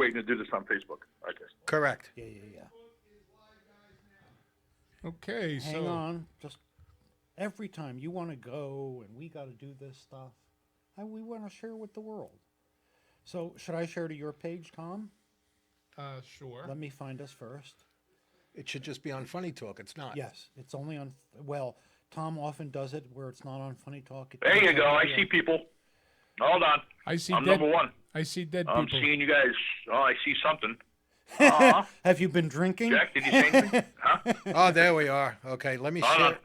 waiting to do this on Facebook. Okay. Correct. Yeah. Okay, Hang on. Just every time you want to go and we got to do this stuff, we want to share with the world. So should I share to your page, Tom? Sure. Let me find us first. It should just be on Funny Talk. It's not. Yes, it's only on. Well, Tom often does it where it's not on Funny Talk. There you go. I see people. Hold on. I see I'm dead, number one. I see dead I'm people. seeing you guys. Oh, I see something. Have you been drinking? Jack, did you say anything? Huh? Oh, there we are. Okay, let me Hold share. on.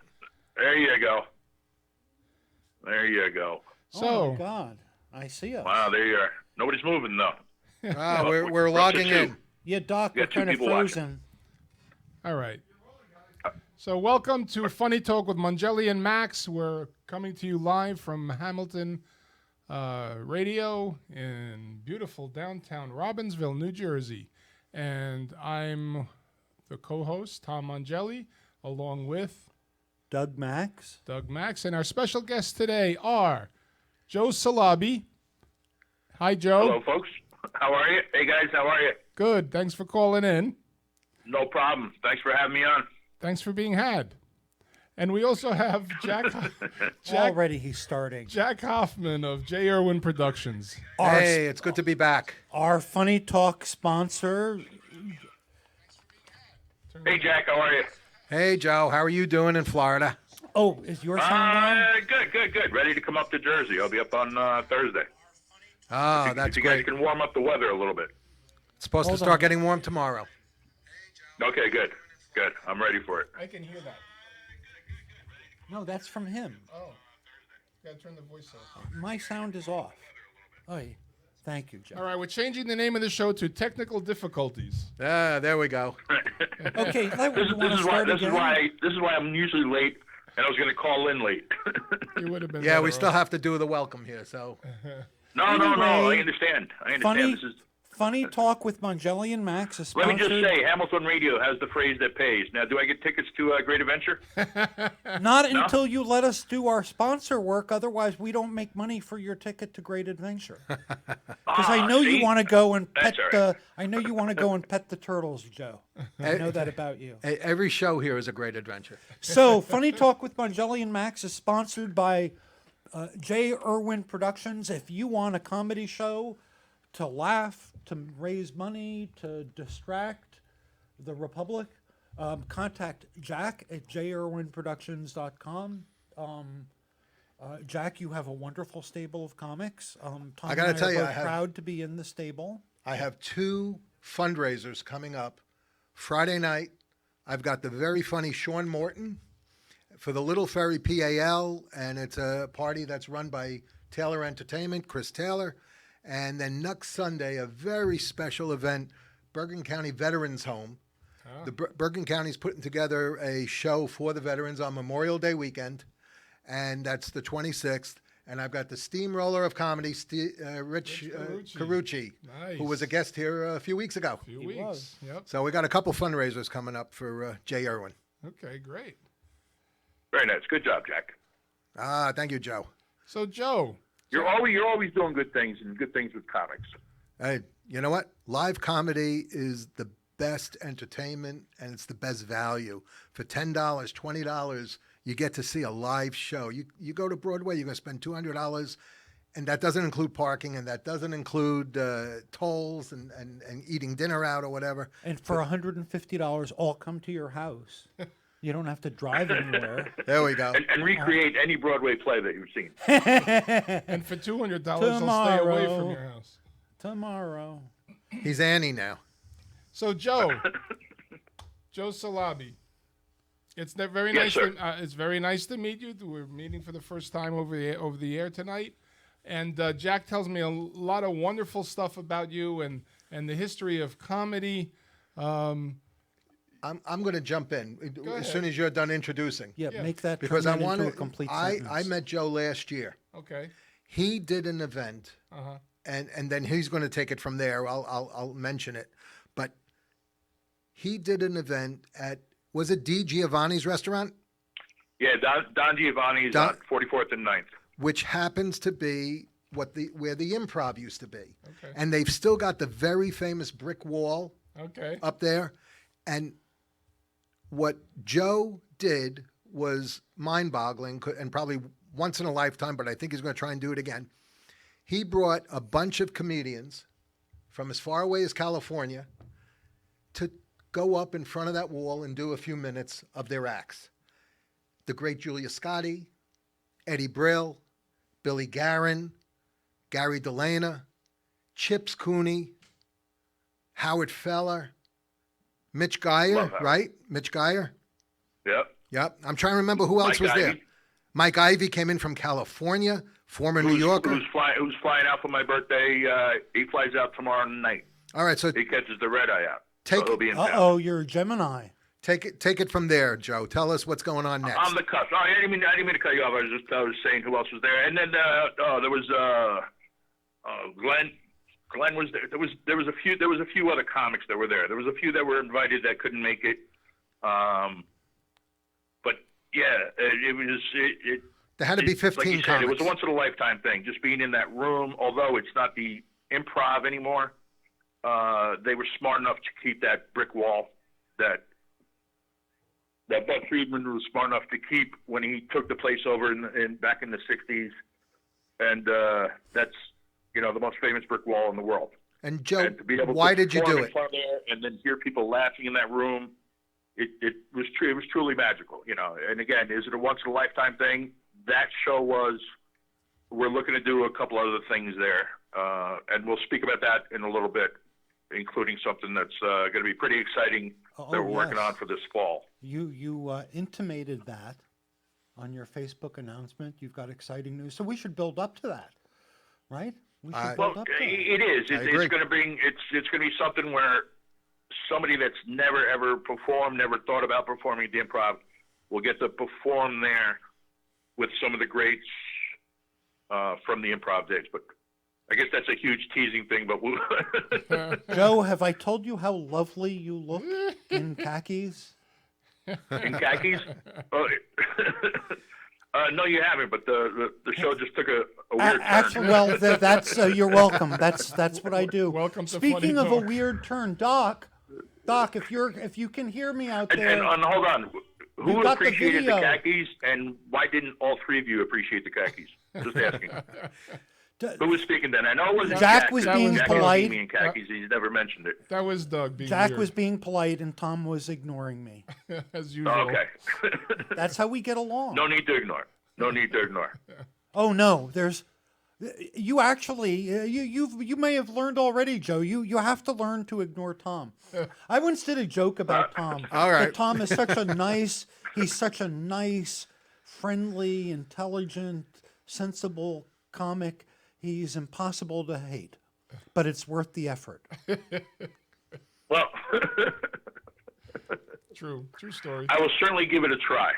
There you go. There you go. So, Oh my God, I see us. Wow, there you are. Nobody's moving though. Ah, we're We're up to logging two. in. Yeah, Doc, We we're got two kind of people watching. frozen. all right. So welcome to Funny Talk with Mongelli and Max. We're coming to you live from Hamilton Radio in beautiful downtown Robbinsville, New Jersey. And I'm the co-host, Tom Mongelli, along with Doug Max. Doug Max. And our special guests today are Joe Salabi. Hi, Joe. Hello, folks. How are you? Hey, guys. How are you? Good. Thanks for calling in. No problem. Thanks for having me on. Thanks for being had. And we also have Jack Already he's starting. Jack Hoffman of J. Irwin Productions. Hey, it's good to be back. Our Funny Talk sponsor. Hey, Jack. How are you? Hey, Joe, how are you doing in Florida? Oh, is your sound on? Good. Ready to come up to Jersey. I'll be up on Thursday. Oh, that's if you guys great. can warm up the weather a little bit. It's supposed to Hold start on. getting warm tomorrow. Okay, good. I'm ready for it. I can hear that. No, that's from him. Oh, gotta turn the voice off. My sound is off. Oh, thank you, Joe. All right, we're changing the name of the show to Technical Difficulties. Ah, there we go. Okay, you want to This start is again? why I'm usually late, and I was going to call in late. You would have been. Yeah, we better still off. have to do the welcome here, so. No. I Anyway, understand. Funny, This is. Funny Talk with Mongelli and Max is Let me sponsored. just say, Hamilton Radio has the phrase that pays. Now, do I get tickets to Great Adventure? Not until you let us do our sponsor work. Otherwise, we don't make money for your ticket to Great Adventure. Because I know you want to go and pet That's all right. I know you want to go and pet the turtles, Joe. I know that about you. Every show here is a great adventure. So, Funny Talk with Mongelli and Max is sponsored by J. Irwin Productions. If you want a comedy show to laugh, to raise money, to distract the Republic, contact Jack at jirwinproductions.com. Jack, you have a wonderful stable of comics. Tom I gotta and tell are you, both I have- proud to be in the stable. I have 2 fundraisers coming up. Friday night, I've got the very funny Sean Morton for the Little Ferry PAL, and it's a party that's run by Taylor Entertainment, Chris Taylor. And then next Sunday, a very special event, Bergen County Veterans Home. The Bergen County's putting together a show for the veterans on Memorial Day weekend, and that's the 26th. And I've got the steamroller of comedy, Rich Carucci, Nice. who was a guest here a few weeks ago. Few weeks. was. Yep. So we got a couple fundraisers coming up for J. Irwin. Okay, great. Very nice. Good job, Jack. Ah, thank you, Joe. So, Joe. You're always doing good things and good things with comics. Hey, you know what? Live comedy is the best entertainment and it's the best value. For $10, $20, you get to see a live show. You go to Broadway, you're going to spend $200, and that doesn't include parking, and that doesn't include tolls and eating dinner out or whatever. And for $150, all come to your house. You don't have to drive anywhere. There we go. And recreate any Broadway play that you've seen. And for $200, they'll stay away from your house. Tomorrow. He's Annie now. So, Joe. Joe Salabi. It's very Yes, nice. sir. It's very nice to meet you. We're meeting for the first time over the air tonight, and Jack tells me a lot of wonderful stuff about you and the history of comedy. I'm going to jump in Go as ahead. soon as you're done introducing. Yeah, Yeah. make that Because turn I that want into a complete sentence. I met Joe last year. Okay. He did an event, Uh-huh. and then he's going to take it from there. I'll mention it, but he did an event at, was it D. Giovanni's restaurant, Yeah, Don Giovanni's Don- on 44th and 9th. which happens to be where the Improv used to be, Okay. and they've still got the very famous brick wall Okay. up there. And what Joe did was mind-boggling, and probably once in a lifetime. But I think he's going to try and do it again. He brought a bunch of comedians from as far away as California to go up in front of that wall and do a few minutes of their acts. The great Julia Scotti, Eddie Brill, Billy Guerin, Gary Delana, Chips Cooney, Howard Feller, Mitch Geyer, right? Mitch Geyer? Yep. Yep. I'm trying to remember who else Mike was there. Ivey. Mike Ivey came in from California, former New Yorker. Who's flying out for my birthday? He flies out tomorrow night. All right, so He catches the red eye out. Take- so he'll be in town. Uh-oh, you're a Gemini. take it from there, Joe. Tell us what's going on next. On the cusp. Oh, I didn't mean to cut you off. I was saying who else was there, and then there was Glenn. Glenn was there. There was a few other comics that were there. There was a few that were invited that couldn't make it. But yeah, it There had to be 15 like you said, comics. it was a once in a lifetime thing. Just being in that room, although it's not the Improv anymore, they were smart enough to keep that brick wall that Bud Friedman was smart enough to keep when he took the place over back in the '60s, and that's the most famous brick wall in the world. And Joe, And to be able why to did you perform do in it? front of there and then hear people laughing in that room, it was true. It was truly magical, And again, is it a once in a lifetime thing? That show was. We're looking to do a couple other things there, and we'll speak about that in a little bit, including something that's going to be pretty exciting that we're working on for this fall. You intimated that on your Facebook announcement. You've got exciting news, so we should build up to that, right? We should Well, build up to that. it is. I agree. It's going to bring. It's going to be something where somebody that's never ever performed, never thought about performing at the Improv, will get to perform there with some of the greats from the Improv days. But I guess that's a huge teasing thing. But we'll Joe, have I told you how lovely you look in khakis? in khakis. Oh, no, you haven't. But the show just took a weird turn. Actually, well, that's you're welcome. That's what I do. Welcome to Speaking Funny of a Talk. weird turn, Doc, if you can hear me out And, there, and hold on. You Who got the appreciated the video. khakis, and why didn't all three of you appreciate the khakis? Just asking. Who was speaking then? I know it wasn't Jack Jack. was Jack being Jack polite. Me in khakis. He's never mentioned it. That was Doug being Jack weird, was being polite and Tom was ignoring me. as usual. Oh, okay. That's how we get along. No need to ignore. No need to ignore. Oh no, you actually you may have learned already, Joe. You have to learn to ignore Tom. I once did a joke about Tom. All right. That Tom is he's such a nice, friendly, intelligent, sensible comic. He's impossible to hate, but it's worth the effort. Well, True story. I will certainly give it a try.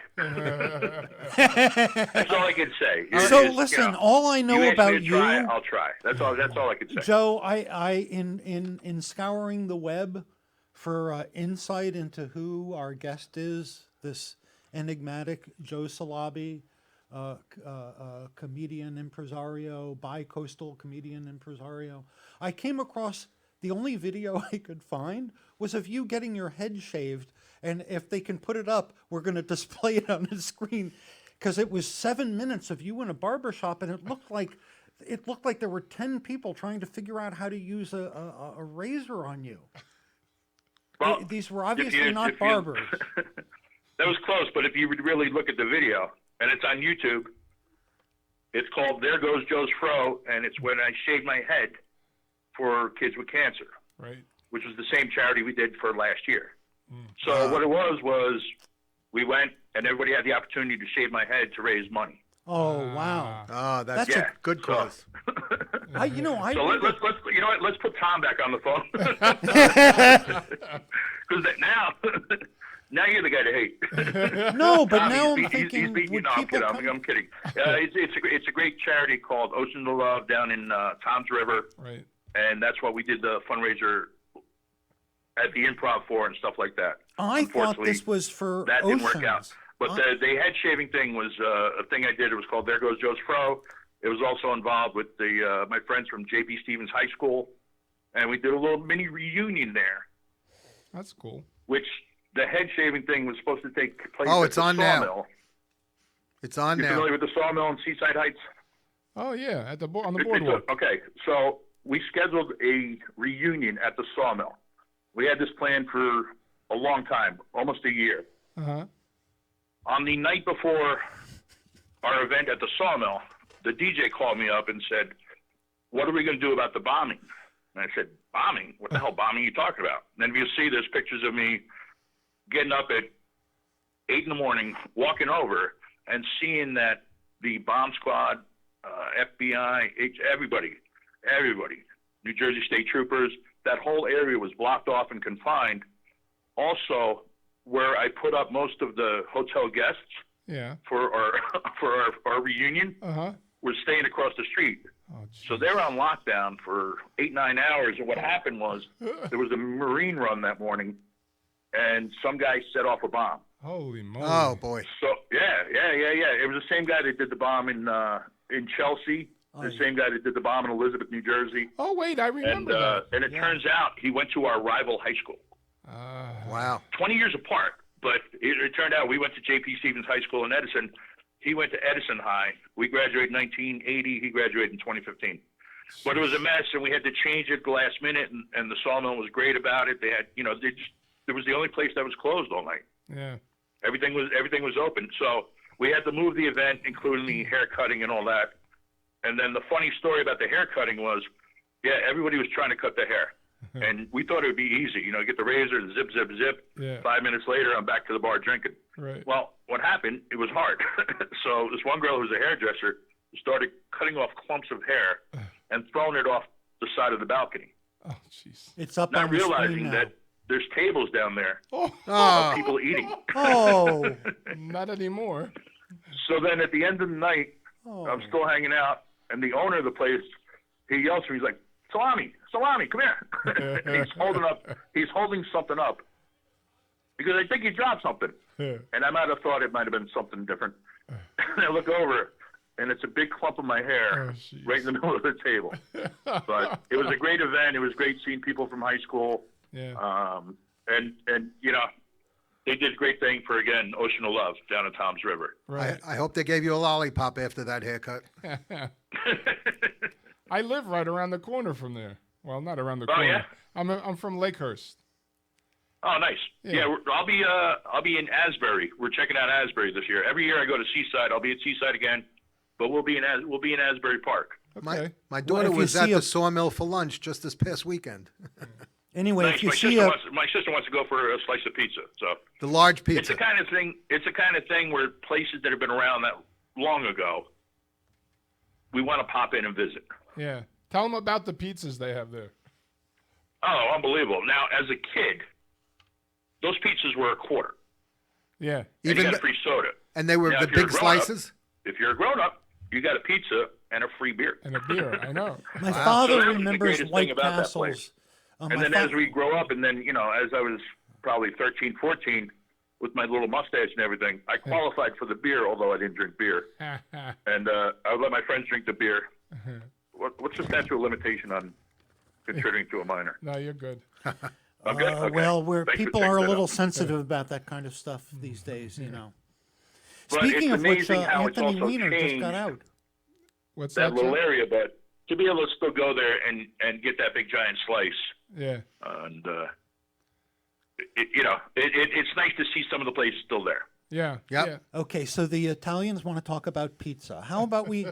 That's all I can say. So It's, listen, all I know you ask me about to try, you, I'll try. That's all I can say. Joe, I in scouring the web for insight into who our guest is, this enigmatic Joe Salabi, comedian impresario, bi-coastal comedian impresario, I came across the only video I could find was of you getting your head shaved, and if they can put it up, we're going to display it on the screen, because it was 7 minutes of you in a barbershop, and it looked like there were 10 people trying to figure out how to use a razor on you. Well, These were if obviously you- not if you- barbers. That was close, but if you would really look at the video, and it's on YouTube, it's called "There Goes Joe's Fro," and it's when I shaved my head for kids with cancer, Right. which was the same charity we did for last year. So what it was we went and everybody had the opportunity to shave my head to raise money. Oh wow! Oh, that's That's a good cause. I So really- let's let's put Tom back on the phone because now you're the guy to hate. no, but Tom, now he's I'm beat- thinking, he's beat- would no, I'm people kidding. come? I'm kidding. It's a great charity called Ocean of Love down in Tom's River, Right. and that's what we did the fundraiser at the Improv for and stuff like that. I thought Unfortunately, this was for that didn't work out. Oceans. But the head shaving thing was a thing I did. It was called "There Goes Joe's Fro." It was also involved with my friends from J.B. Stevens High School, and we did a little mini reunion there, That's cool. which the head shaving thing was supposed to take place Oh, at it's the on now. sawmill. It's on You now. familiar with the sawmill in Seaside Heights? Oh yeah, at the on the It's boardwalk. okay, so we scheduled a reunion at the sawmill. We had this planned for a long time, almost a year. Uh-huh. On the night before our event at the sawmill, the DJ called me up and said, "What are we going to do about the bombing?" And I said, "Bombing? What the hell bombing are you talking about?" And then if you see, there's pictures of me getting up at 8 in the morning, walking over, and seeing that the bomb squad, FBI, everybody, New Jersey State Troopers, that whole area was blocked off and confined. Also, where I put up most of the hotel guests Yeah. for our reunion, was staying across the street. Oh, So they were on lockdown for 8-9 hours. And what happened was there was a Marine run that morning, and some guy set off a bomb. holy moly. Oh boy. So yeah. It was the same guy that did the bomb in Chelsea. The same guy that did the bomb in Elizabeth, New Jersey. Oh wait, I And remember that. and it turns out he went to our rival high school. Wow. 20 years apart, but it turned out we went to J.P. Stevens High School in Edison. He went to Edison High. We graduated in 1980. He graduated in 2015. But it was a mess, and we had to change it at the last minute, and the sawmill was great about it. They had, it was the only place that was closed all night. Yeah. Everything was open. So we had to move the event, including the hair cutting and all that. And then the funny story about the hair cutting was, everybody was trying to cut the hair. And we thought it would be easy, get the razor, zip, zip, zip. Yeah. 5 minutes later, I'm back to the bar drinking. Right. Well, what happened, it was hard. So this one girl who's a hairdresser started cutting off clumps of hair and throwing it off the side of the balcony, Oh jeez. It's up not on the screen realizing now. that there's tables down there Oh, of Oh. people eating. Oh. not anymore. So then at the end of the night, Oh. I'm still hanging out, and the owner of the place, he yells to me, he's like, Salami, come here. And he's holding something up because I think he dropped something. And I might have thought it might have been something different. And I look over, and it's a big clump of my hair Oh, jeez. right in the middle of the table. But it was a great event. It was great seeing people from high school. Yeah. And they did a great thing for, again, Ocean of Love down at Tom's River. Right. I hope they gave you a lollipop after that haircut. I live right around the corner from there. Well, not around the Oh, corner. yeah? I'm from Lakehurst. Oh, nice. Yeah. Yeah, I'll be in Asbury. We're checking out Asbury this year. Every year I go to Seaside. I'll be at Seaside again, but we'll be in Asbury Park. Okay. My daughter if you was at see the a- sawmill for lunch just this past weekend. Anyway, Nice. if you see a My sister wants to go for a slice of pizza. So The large it's pizza. the kind of thing. It's the kind of thing where places that have been around that long ago, we want to pop in and visit. Yeah. Tell them about the pizzas they have there. Oh, unbelievable! Now, as a kid, those pizzas were a quarter, Yeah. and you Even got a the- free soda. And they were Now, the if you're a big grown-up- slices. If you're a grown-up, you got a pizza and a free beer. And a beer. I know. my Wow. father So that was the remembers greatest thing White about that Castles. place. And my then fa- as we grow up, and then, as I was probably 13, 14, with my little mustache and everything, I qualified for the beer, although I didn't drink beer. And I would let my friends drink the beer. What's the statute of limitation on contributing to a minor? No, you're good. I'm good? Okay. Well, where Thanks for people checking are a that little out. sensitive about that kind of stuff these days, But Speaking it's of which, amazing how it's Anthony also Weiner just changed got out. What's that that? little Jeff? area, but to be able to still go there and get that big giant slice, Yeah. and it's nice to see some of the places still there. Yeah. Yep. Yeah. Okay, so the Italians want to talk about pizza. How about we?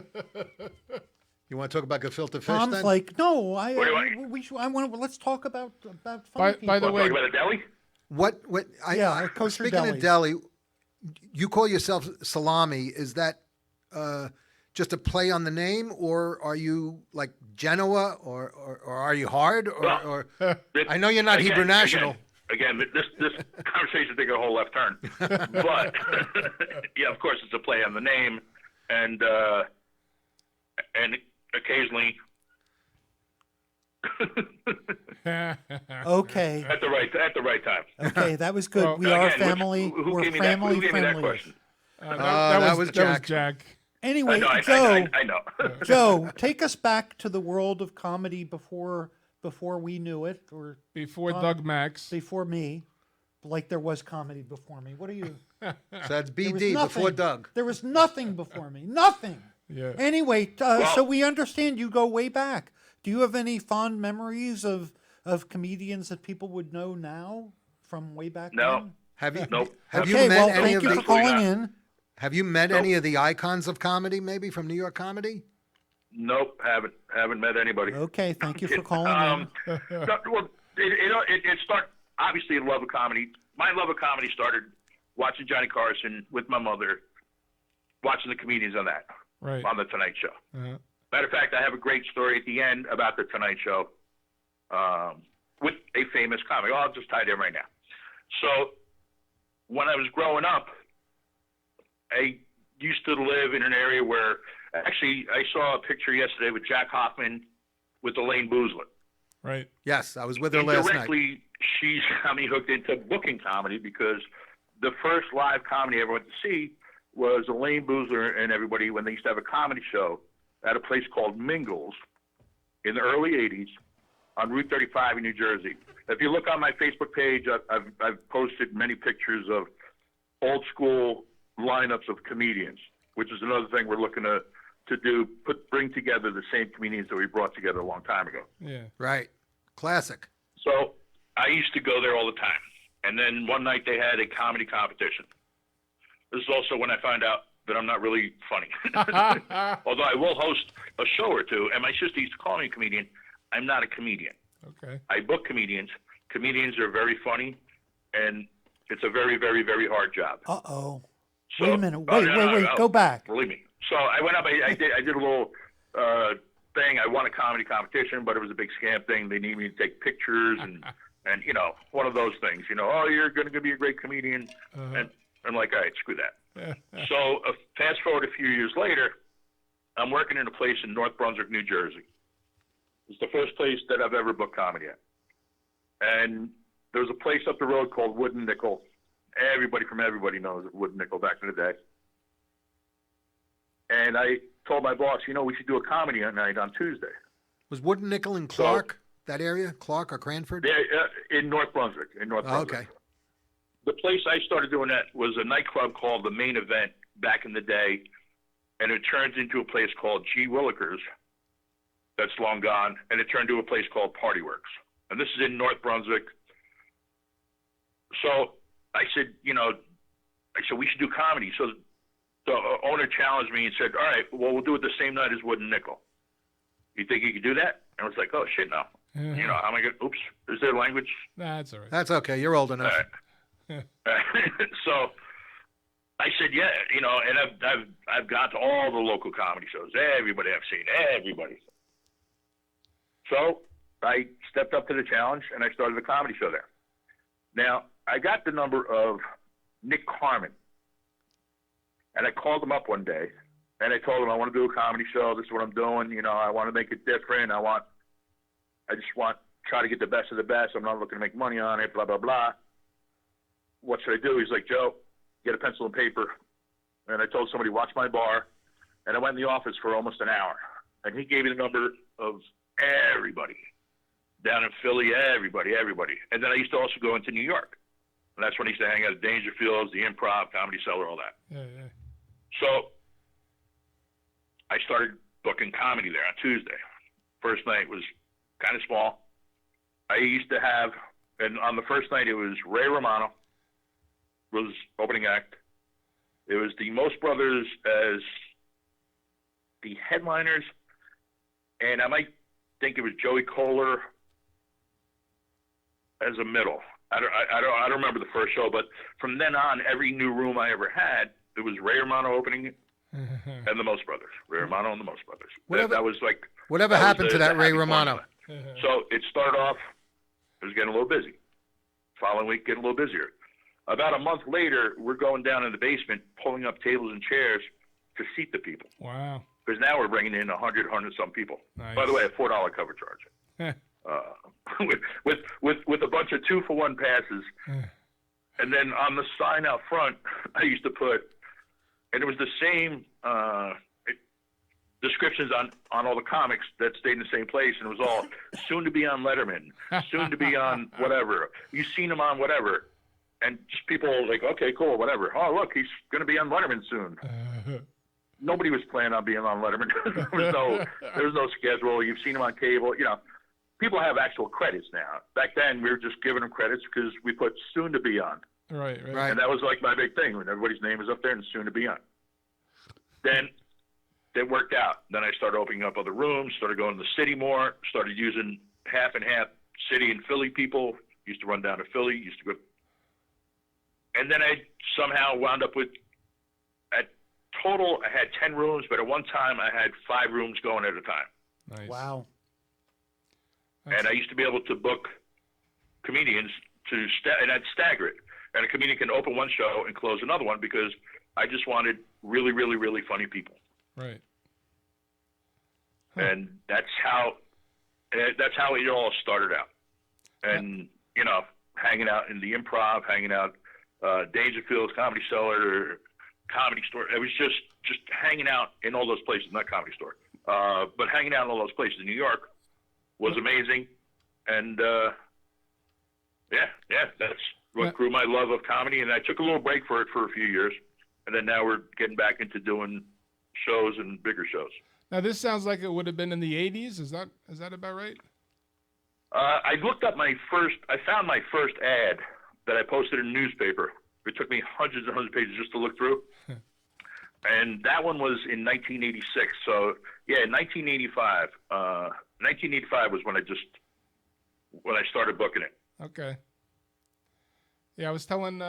You want to talk about gefilte fish Tom's then? like, no, What do I want. Let's talk about By funny the people. way- Talk about a deli? What? Yeah, kosher speaking of delis. deli, you call yourself Salami. Is that just a play on the name, or are you like Genoa, or are you hard, or I know you're not Again, Hebrew National. Again, this conversation took a whole left turn, but yeah, of course, it's a play on the name, and occasionally Okay, at the right time. okay, that was good. Well, we are Again, family. who we're gave me family that friendly. question? that was That was Jack. Jack. Anyway, I Joe, know. Joe, take us back to the world of comedy before we knew it, or Before Doug Max. before me, like there was comedy before me. What are you? So that's There was BD nothing. before Doug. There was nothing before me. Nothing. Yeah. Anyway, so we understand you go way back. Do you have any fond memories of comedians that people would know now from way back No. then? Have you? Nope. Have Okay, you met well, any thank of you the? for calling in. Have you met Nope. any of the icons of comedy, maybe from New York comedy? Nope, haven't met anybody. Okay, thank you for calling in. No, well, it started, obviously, a love of comedy. My love of comedy started watching Johnny Carson with my mother, watching the comedians on that, Right. on The Tonight Show. Uh-huh. Matter of fact, I have a great story at the end about The Tonight Show with a famous comic. I'll just tie it in right now. So when I was growing up, I used to live in an area where, actually, I saw a picture yesterday with Jack Hoffman with Elaine Boozler. Right. Yes, I was with her last night. Indirectly, she's got me hooked into booking comedy because the first live comedy I ever went to see was Elaine Boozler and everybody when they used to have a comedy show at a place called Mingles in the early 80s on Route 35 in New Jersey. If you look on my Facebook page, I've posted many pictures of old school lineups of comedians, which is another thing we're looking to do, bring together the same comedians that we brought together a long time ago. Yeah. Right, classic. So I used to go there all the time. And then one night they had a comedy competition. This is also when I found out that I'm not really funny. Although I will host a show or two, and my sister used to call me a comedian. I'm not a comedian. Okay. I book comedians. Comedians are very funny, and it's a very, very, very hard job. Uh-oh. So- Wait a minute. Oh, Wait, no, go back. Believe me. So I went up. I did a little thing. I won a comedy competition, but it was a big scam thing. They needed me to take pictures and one of those things. Oh, you're going to be a great comedian, and I'm like, all right, screw that. So fast forward a few years later, I'm working in a place in North Brunswick, New Jersey. It's the first place that I've ever booked comedy at, and there was a place up the road called Wooden Nickel. Everybody knows Wooden Nickel back in the day. And I told my boss, we should do a comedy night on Tuesday. Was Wooden Nickel in Clark, that area? Clark or Cranford? Yeah, in North Brunswick. Okay. The place I started doing that was a nightclub called The Main Event back in the day, and it turned into a place called G. Willikers. That's long gone, and it turned into a place called Party Works. And this is in North Brunswick. So I said, we should do comedy. So the owner challenged me and said, all right, well, we'll do it the same night as Wooden Nickel. You think you could do that? And I was like, oh, shit, no. How am I going to, oops, is there language? That's all right. That's okay. You're old enough. All right. So I said, yeah, and I've gone to all the local comedy shows. Everybody I've seen, everybody. So I stepped up to the challenge, and I started a comedy show there. Now, I got the number of Nick Carmen, and I called him up one day, and I told him I want to do a comedy show. This is what I'm doing. I want to make it different. I just want to try to get the best of the best. I'm not looking to make money on it, blah, blah, blah. What should I do? He's like, Joe, get a pencil and paper. And I told somebody, watch my bar. And I went in the office for almost an hour. And he gave me the number of everybody down in Philly, everybody. And then I used to also go into New York. And that's when I used to hang out at Dangerfields, the Improv, Comedy Cellar, all that. Yeah. So I started booking comedy there on Tuesday. First night was kind of small. I used to have, and on the first night it was Ray Romano was opening act. It was the Most Brothers as the headliners, and I might think it was Joey Kohler as a middle. I don't remember the first show, but from then on, every new room I ever had, it was Ray Romano opening it and the Most Brothers. Ray Romano and the Most Brothers. That was like whatever happened to that Ray Romano? So it started off, it was getting a little busy. Following week, getting a little busier. About a month later, we're going down in the basement, pulling up tables and chairs to seat the people. Wow. Because now we're bringing in 100 some people. Nice. By the way, a $4 cover charge. With a bunch of 2-for-1 passes. And then on the sign out front, I used to put, and it was the same descriptions on all the comics that stayed in the same place, and it was all soon to be on Letterman, soon to be on whatever. You've seen him on whatever, and just people were like, okay, cool, whatever. Oh, look, he's going to be on Letterman soon. Nobody was planning on being on Letterman. there was no schedule. You've seen him on cable. You know, people have actual credits now. Back then, we were just giving them credits because we put soon to be on. Right. And that was like my big thing when everybody's name is up there and soon to be on. Then it worked out. Then I started opening up other rooms, started going to the city more, started using half and half city and Philly people. Used to run down to Philly, used to go. And then I somehow wound up with, at total, I had 10 rooms, but at one time I had 5 rooms going at a time. Nice. Wow. And I used to be able to book comedians and I'd stagger it. And a comedian can open one show and close another one because I just wanted really, really, really funny people. Right. And that's how it all started out. And, you know, hanging out in the Improv, hanging out Dangerfield's Comedy Cellar, Comedy Store. It was just hanging out in all those places, not Comedy Store. But hanging out in all those places in New York was amazing. And, yeah, that's what grew my love of comedy. And I took a little break for it for a few years. And then now we're getting back into doing shows and bigger shows. Now this sounds like it would have been in the 80s. Is that about right? I looked up I found my first ad that I posted in a newspaper. It took me hundreds and hundreds of pages just to look through. And that one was in 1986. So yeah, 1985. 1985 was when I started booking it. Okay. Yeah, I was telling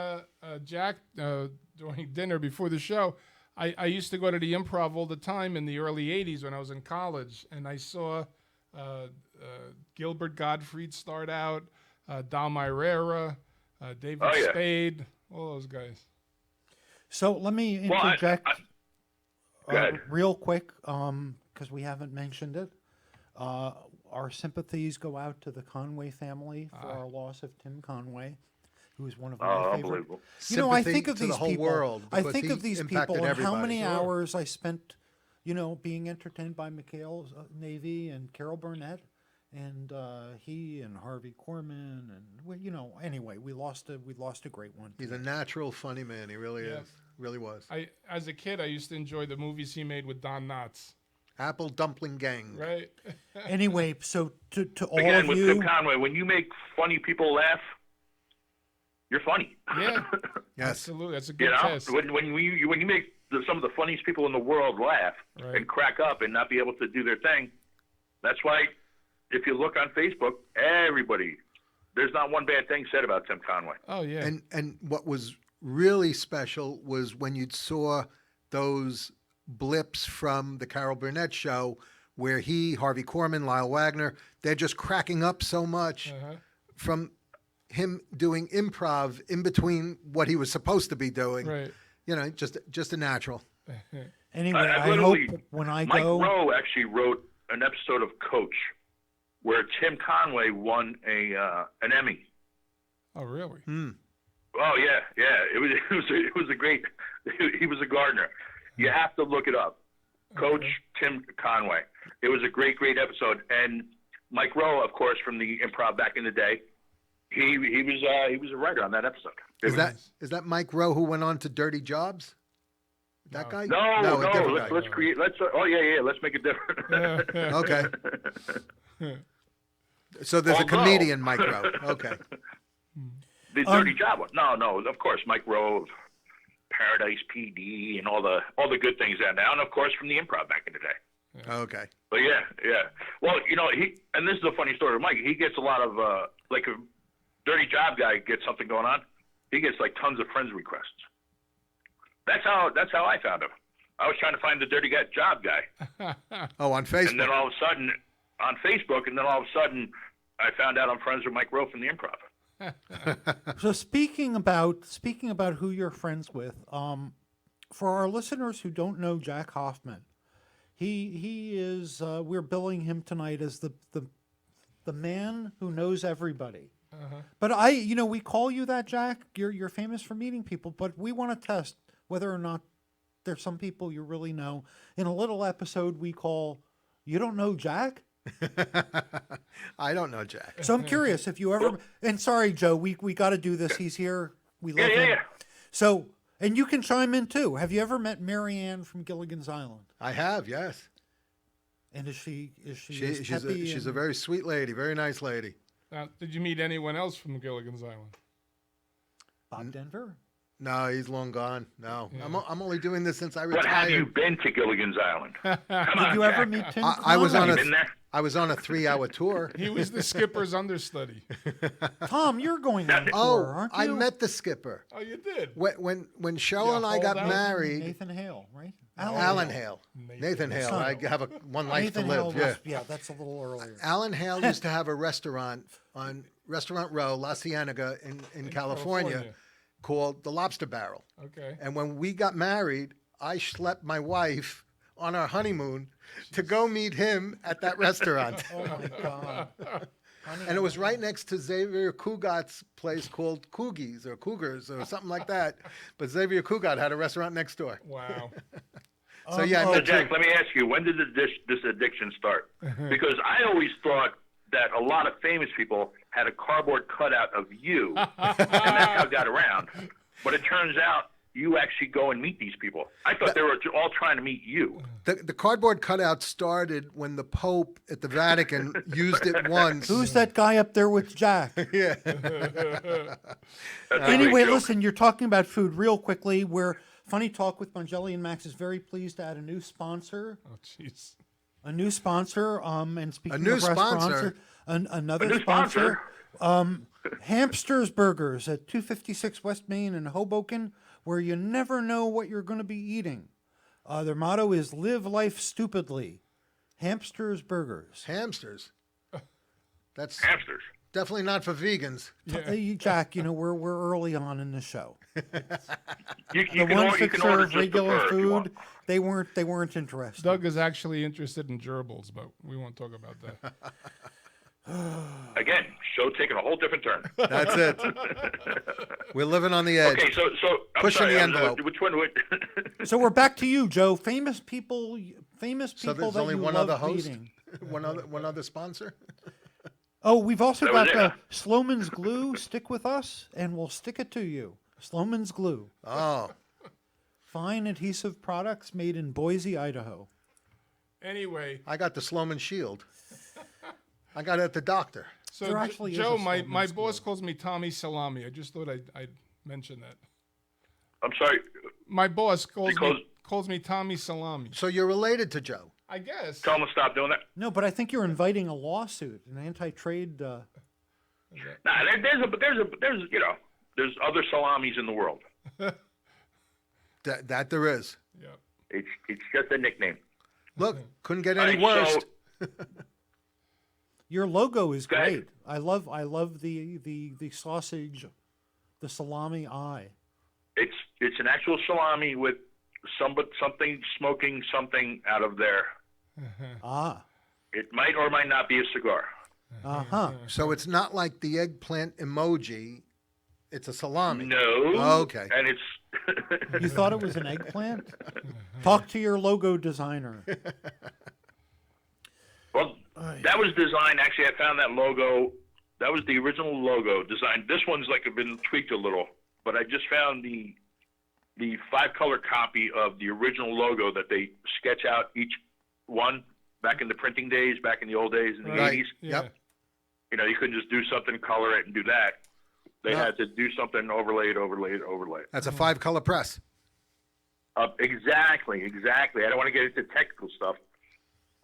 Jack during dinner before the show, I used to go to the Improv all the time in the early 80s when I was in college, and I saw Gilbert Gottfried start out, Dom Irera, David Spade, all those guys. So let me interject Go ahead. real quick, because we haven't mentioned it. Our sympathies go out to the Conway family for our loss of Tim Conway, who is one of my favorite. Unbelievable. You know, I Sympathy think of to these the whole people. world, I because think he of these impacted people and how everybody. many Sure. hours I spent, being entertained by McHale's Navy and Carol Burnett, and he and Harvey Korman, and anyway, we lost a great one. He's a natural funny man. He really is. Really was. As a kid, I used to enjoy the movies he made with Don Knotts. Apple Dumpling Gang. Right. Anyway, so to all Again, of with you, Tim Conway, when you make funny people laugh, you're funny. Yeah. Yes. Absolutely. That's a You good know, test. when you make some of the funniest people in the world laugh Right. and crack up and not be able to do their thing, that's why if you look on Facebook, there's not one bad thing said about Tim Conway. Oh, yeah. And what was really special was when you saw those blips from the Carol Burnett show where Harvey Korman, Lyle Wagner, they're just cracking up so much from him doing improv in between what he was supposed to be doing. Right. Just a natural. anyway, I I hope literally- when I Mike go, Rowe actually wrote an episode of Coach where Tim Conway won an Emmy. Oh, really? Oh yeah. It was a great. He was a gardener. You have to look it up. Coach Tim Conway. It was a great episode. And Mike Rowe, of course, from the Improv back in the day, he was a writer on that episode. Is that Mike Rowe who went on to Dirty Jobs? That guy? No. a different guy. Let's create. Let's make it different. Okay. So there's a comedian, Mike Rowe. Okay. The Dirty Job one. No. Of course, Mike Rowe of Paradise PD and all the good things out now, and of course from the Improv back in the day. Okay. But yeah. Well, and this is a funny story with Mike. He gets a lot of like a Dirty Job guy gets something going on. He gets like tons of friends requests. That's how I found him. I was trying to find the Dirty Job guy. Oh, on Facebook. And then all of a sudden, on Facebook, and then all of a sudden, I found out I'm friends with Mike Rowe from the Improv. so speaking about who you're friends with, for our listeners who don't know Jack Hoffman, he is we're billing him tonight as the man who knows everybody. But we call you that, Jack. You're famous for meeting people, but we want to test whether or not there's some people you really know. In a little episode we call "You Don't Know Jack." I don't know Jack. So I'm curious if you ever. And sorry, Joe, we got to do this. He's here. We love him. Yeah. So, and you can chime in too. Have you ever met Mary Ann from Gilligan's Island? I have, yes. And is she She's peppy a very sweet lady, very nice lady. Did you meet anyone else from Gilligan's Island? Bob Denver? No, he's long gone. No, Yeah. I'm only doing this since I What have you retired. been to Gilligan's Island? Come Did on, you ever Jack. meet Tim? I was on You a been there? I was on a 3-hour tour. He was the skipper's understudy. Tom, you're going on tour, Oh, aren't I you? met the skipper Oh, you did? when Cheryl Yeah, and I hold got out. married. Nathan Hale, right? Alan Hale. Nathan Hale. Son. I have one life Nathan to live. Hale Yeah. was- yeah, that's a little earlier. Alan Hale used to have a restaurant on Restaurant Row, La Cienega in California, called the Lobster Barrel. Okay. And when we got married, I schlepped my wife on our honeymoon to go meet him at that restaurant. Oh my God. And it was right next to Xavier Cugat's place called Coogies or Cougars or something like that. But Xavier Cugat had a restaurant next door. Wow. So yeah, I So, met Jack, him. let me ask you, when did this addiction start? Because I always thought that a lot of famous people had a cardboard cutout of you, and that's how it got around. But it turns out you actually go and meet these people. I thought they were all trying to meet you. The cardboard cutout started when the Pope at the Vatican used it once. Who's that guy up there with Jack? Yeah. That's a Anyway, big joke. listen, you're talking about food real quickly. We're Funny Talk with Mongelli and Max is very pleased to add a new sponsor. Oh, jeez. A new sponsor. And speaking new of restaurants, sponsor? another A new sponsor. Hamsters Burgers at 256 West Main in Hoboken, where you never know what you're going to be eating. Their motto is "Live life stupidly." Hamsters Burgers. Hamsters. That's Hamsters. definitely not for vegans. Jack, we're early on in the show. You The can ones order, you that can order serve just the regular fur if you want. food, they weren't interested. Doug is actually interested in gerbils, but we won't talk about that. Again, show taking a whole different turn. That's it. We're living on the edge. Okay, so I'm Pushing sorry, the I'm, envelope. which one would? So we're back to you, Joe. Famous people So there's that only you one love other host, meeting. one other sponsor. Oh, we've also That was got it. Sloman's Glue. Stick with us, and we'll stick it to you. Sloman's Glue, Oh, fine adhesive products made in Boise, Idaho. Anyway, I got the Sloman Shield. I got it at the doctor. so There actually is Joe, a my Sloman's boss Glue. calls me Tommy Salami. I just thought I'd mention that. I'm sorry. My boss Because- calls me Tommy Salami. So you're related to Joe. I guess. Tell them to stop doing that. No, but I think you're inviting a lawsuit, an anti-trade. Nah, there's other salamis in the world. That there is. Yeah. It's just a nickname. Look, couldn't get any All right, worse. so- Your logo is Go ahead. great. I love the sausage, the salami eye. It's an actual salami with something smoking something out of there. Ah, It might or might not be a cigar. uh-huh. So it's not like the eggplant emoji. It's a salami. No. Okay. And it's You thought it was an eggplant? Talk to your logo designer. well, that was designed. Actually, I found that logo. That was the original logo design. This one's like been tweaked a little, but I just found the 5-color copy of the original logo that they sketch out each one back in the printing days, back in the old days in the Right. 80s. Yeah. Yep. You couldn't just do something, color it, and do that. They No. had to do something, overlay it. That's a 5-color press. Exactly. I don't want to get into technical stuff.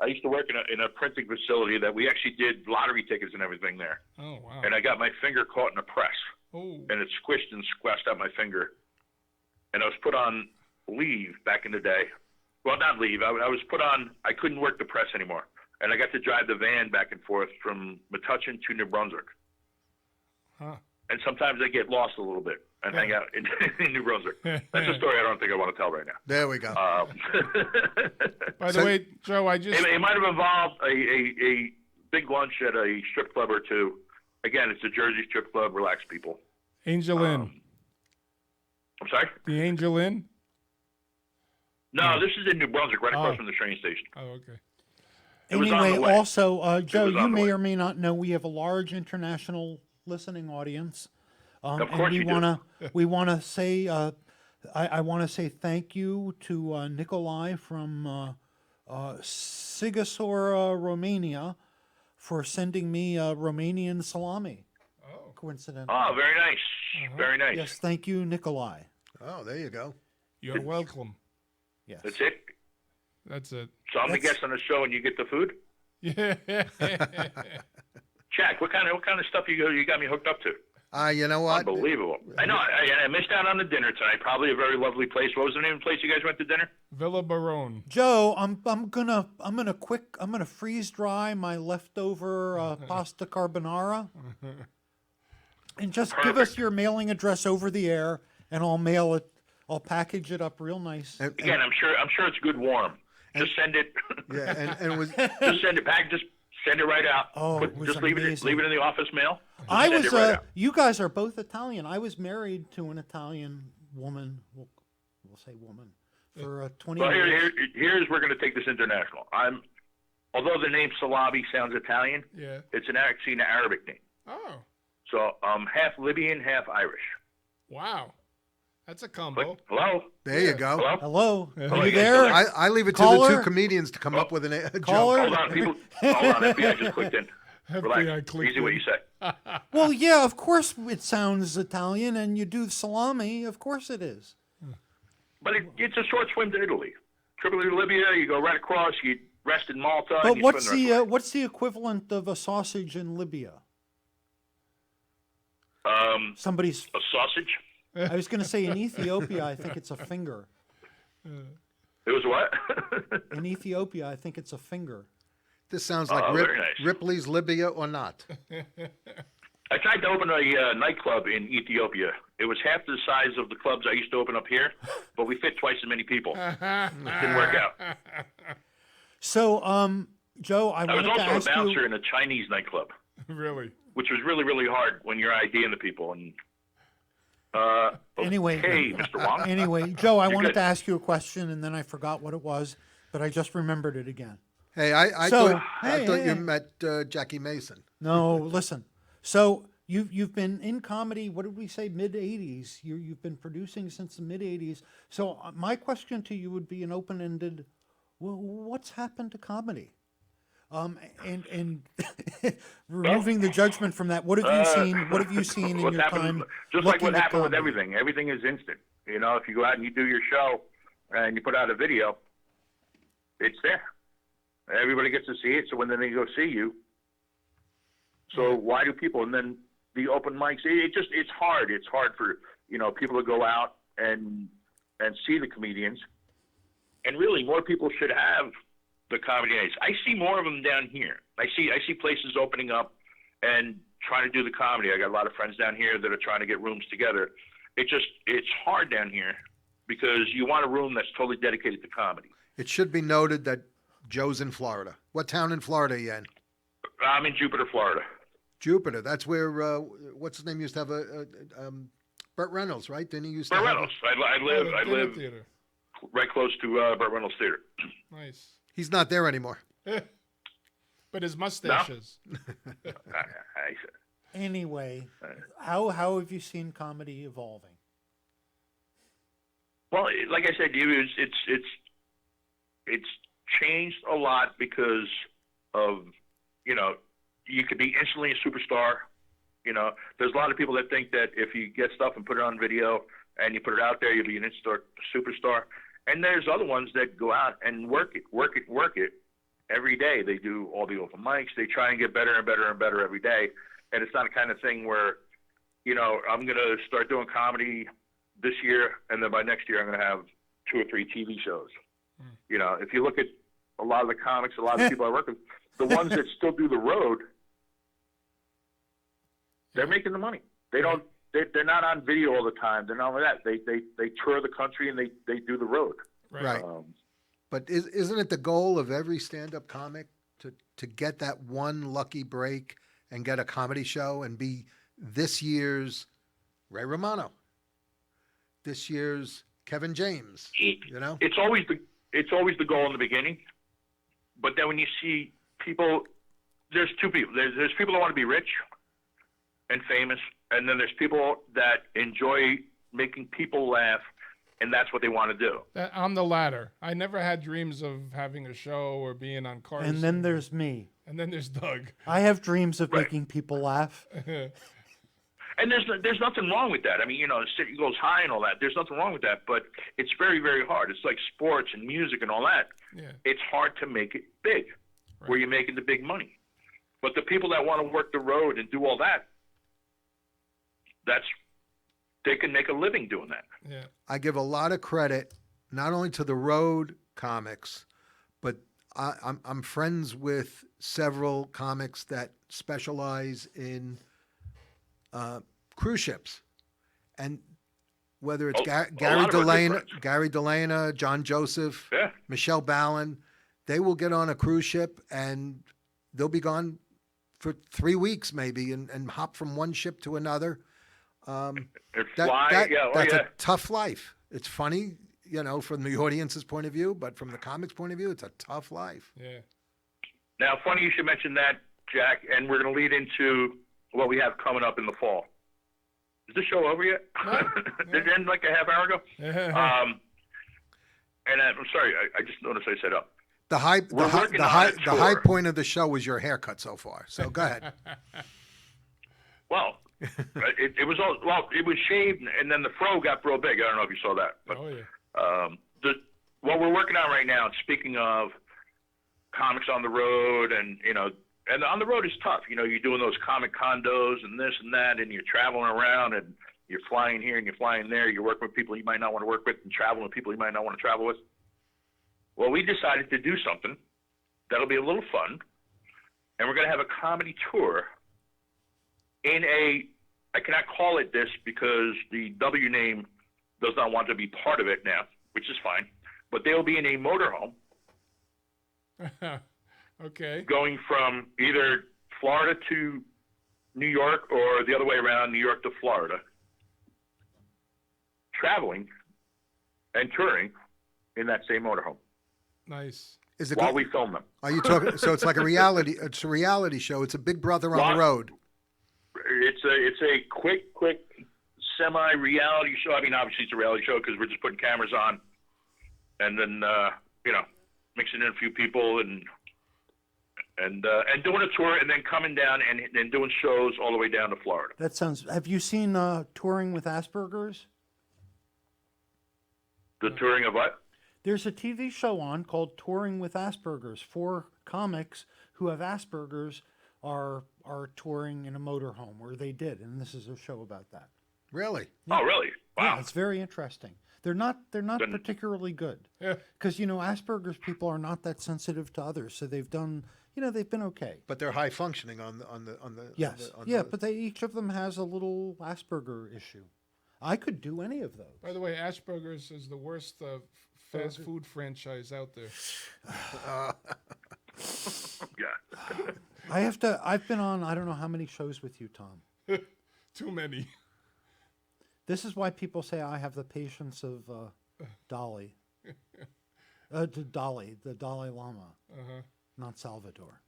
I used to work in a printing facility that we actually did lottery tickets and everything there. Oh wow. And I got my finger caught in a press, Oh. and it squished and squashed out my finger. And I was put on leave back in the day. Well, not leave. I was put on. I couldn't work the press anymore, and I got to drive the van back and forth from Metuchen to New Brunswick. Huh. And sometimes I get lost a little bit and hang out in New Brunswick. That's a story I don't think I want to tell right now. There we go. By the So- way, Joe, I just It might have involved a big lunch at a strip club or two. Again, it's a Jersey strip club. Relax, people. Angel Inn. I'm sorry? The Angel Inn. No, this is in New Brunswick, right across Oh. from the train station. Oh, okay. It was on Anyway, the way. also, Joe, was you on the may way. or may not know we have a large international listening audience. Of And course you do. we wanna say I want to say thank you to Nikolai from Sighisoara, Romania, for sending me Romanian salami. Oh. Coincidentally. Oh, very nice. Very nice. Yes, thank you, Nikolai. Oh, there you go. You're welcome. Yes. That's it. That's it. So I'm the That's- guest on the show, and you get the food. Yeah. Jack, what kind of stuff you got me hooked up to? You know what? Unbelievable. I know. I missed out on the dinner tonight. Probably a very lovely place. What was the name of the place you guys went to dinner? Villa Barone. Joe, I'm gonna freeze dry my leftover pasta carbonara, and just give us Perfect. your mailing address over the air, and I'll mail it. I'll package it up real nice. And- Again, I'm sure it's good warm. Just send it. yeah, and it was Just send it back. Just send it right out. Oh, it was just leave amazing. it in the office mail. Just I send was. it right out. You guys are both Italian. I was married to an Italian woman. We'll say woman for 20 Well, years. here's we're going to take this international. Although the name Salabi sounds Italian, Yeah. it's actually an Arabic name. Oh. So I'm half Libyan, half Irish. Wow. That's a combo. But, hello? there you go. Hello? Hello, Yeah. are Hello, you you guys there? still I leave it to the Caller? two comedians to come up with a joke. Caller? Hold on, people. Hold on, FBI just clicked in. FBI Relax. clicked Easy what in. you say. Well, yeah, of course it sounds Italian, and you do salami. Of course it is. But it's a short swim to Italy. Tripoli to Libya, you go right across, you rest in Malta. and But you what's swim the rest what's the equivalent of a sausage in Libya? of the way. Somebody's. A sausage? I was going to say in Ethiopia, I think it's a finger. It was what? In Ethiopia, I think it's a finger. This sounds like Oh, very nice. Ripley's Libya or not. I tried to open a nightclub in Ethiopia. It was half the size of the clubs I used to open up here, but we fit twice as many people. Didn't work out. So, Joe, I I was wanted to also a ask bouncer you. in a Chinese nightclub, Really? which was really, really hard when you're IDing the people. And Anyway. hey, Mr. Wong. Anyway, Joe, I You're wanted good. to ask you a question, and then I forgot what it was, but I just remembered it again. Hey, I So, thought, hey, I thought hey, you hey. met Jackie Mason. No, listen. So you've been in comedy. What did we say? Mid '80s. You've been producing since the mid '80s. So my question to you would be an open-ended. Well, what's happened to comedy? And removing the judgment from that. What have you seen? What have you seen in What's your happened- time? Just like what looking at happened with comedy? everything. Everything is instant. You know, if you go out and you do your show and you put out a video, it's there. Everybody gets to see it. So when they go see you, so why do people? And then the open mics. It's hard. It's hard for people to go out and see the comedians. And really, more people should have the comedy nights. I see more of them down here. I see places opening up and trying to do the comedy. I got a lot of friends down here that are trying to get rooms together. It's hard down here because you want a room that's totally dedicated to comedy. It should be noted that Joe's in Florida. What town in Florida are you in? I'm in Jupiter, Florida. Jupiter. That's where what's his name used to have Burt Reynolds, right? Didn't he used to Burt have Reynolds. I Dinner live theater. right close to Burt Reynolds Theater. Nice. He's not there anymore. But his mustache is. I said. Anyway, how have you seen comedy evolving? Well, like I said, it's changed a lot because of you could be instantly a superstar. There's a lot of people that think that if you get stuff and put it on video and you put it out there, you'll be an instant superstar. And there's other ones that go out and work it every day. They do all the open mics. They try and get better and better and better every day. And it's not the kind of thing where, I'm going to start doing comedy this year, and then by next year I'm going to have 2 or 3 TV shows. If you look at a lot of the comics, a lot of the people I work with, the ones that still do the road, they're making the money. They're not on video all the time. They're not like that. They tour the country and they do the road. Right. But isn't it the goal of every stand-up comic to get that one lucky break and get a comedy show and be this year's Ray Romano, this year's Kevin James? It's always it's always the goal in the beginning. But then when you see people, there's two people. There's people that want to be rich and famous, and then there's people that enjoy making people laugh, and that's what they want to do. I'm the latter. I never had dreams of having a show or being on cars. And then there's me. And then there's Doug. I have dreams of Right. making people laugh. And there's nothing wrong with that. I mean, you know, the city goes high and all that. There's nothing wrong with that, but it's very, very hard. It's like sports and music and all that. Yeah. It's hard to make it big, where you're making the big money. But the people that want to work the road and do all that, they can make a living doing that. Yeah. I give a lot of credit not only to the road comics, but I'm friends with several comics that specialize in cruise ships, and whether it's A Gary lot of our good friends. Delana, John Joseph, Yeah. Michelle Ballin, they will get on a cruise ship and they'll be gone for 3 weeks maybe, and hop from one ship to another. And fly, That's yeah. a tough life. It's funny, you know, from the audience's point of view, but from the comics' point of view, it's a tough life. Yeah. Now, funny you should mention that, Jack, and we're going to lead into what we have coming up in the fall. Is the show over yet? No. Did it end like a half hour ago? Yeah. And I'm sorry, I just noticed I said up. The high point of the show was your haircut so far. So go ahead. Well, it was shaved, and then the fro got real big. I don't know if you saw that. But, Oh, yeah. what we're working on right now, and speaking of comics on the road, and, you know, and on the road is tough. You know, you're doing those comic condos and this and that, and you're traveling around, and you're flying here and you're flying there. You're working with people you might not want to work with and traveling with people you might not want to travel with. Well, we decided to do something that'll be a little fun, and we're going to have a comedy tour in I cannot call it this because the W name does not want to be part of it now, which is fine, but they'll be in a motorhome Okay. going from either Florida to New York or the other way around, New York to Florida, traveling and touring in that same motorhome Nice. Is it while we film them. Are you talking? So it's like a reality. It's a reality show. It's a Big Brother on the road. It's a quick semi-reality show. I mean, obviously it's a reality show because we're just putting cameras on, and then you know, mixing in a few people and doing a tour, and then coming down and doing shows all the way down to Florida. That sounds. Have you seen Touring with Asperger's? The touring of what? There's a TV show on called Touring with Asperger's. 4 comics who have Asperger's are touring in a motorhome, or they did, and this is a show about that. Really? Oh, really? Wow. Yeah, it's very interesting. They're not particularly good Yeah. because you know Asperger's people are not that sensitive to others, so they've been okay. But they're high functioning on the. Yes, but each of them has a little Asperger issue. I could do any of those. By the way, Asperger's is the worst fast food franchise out there. Yeah. I've been on I don't know how many shows with you, Tom. Too many. This is why people say I have the patience of Dolly. The Dalai Lama, not Salvador.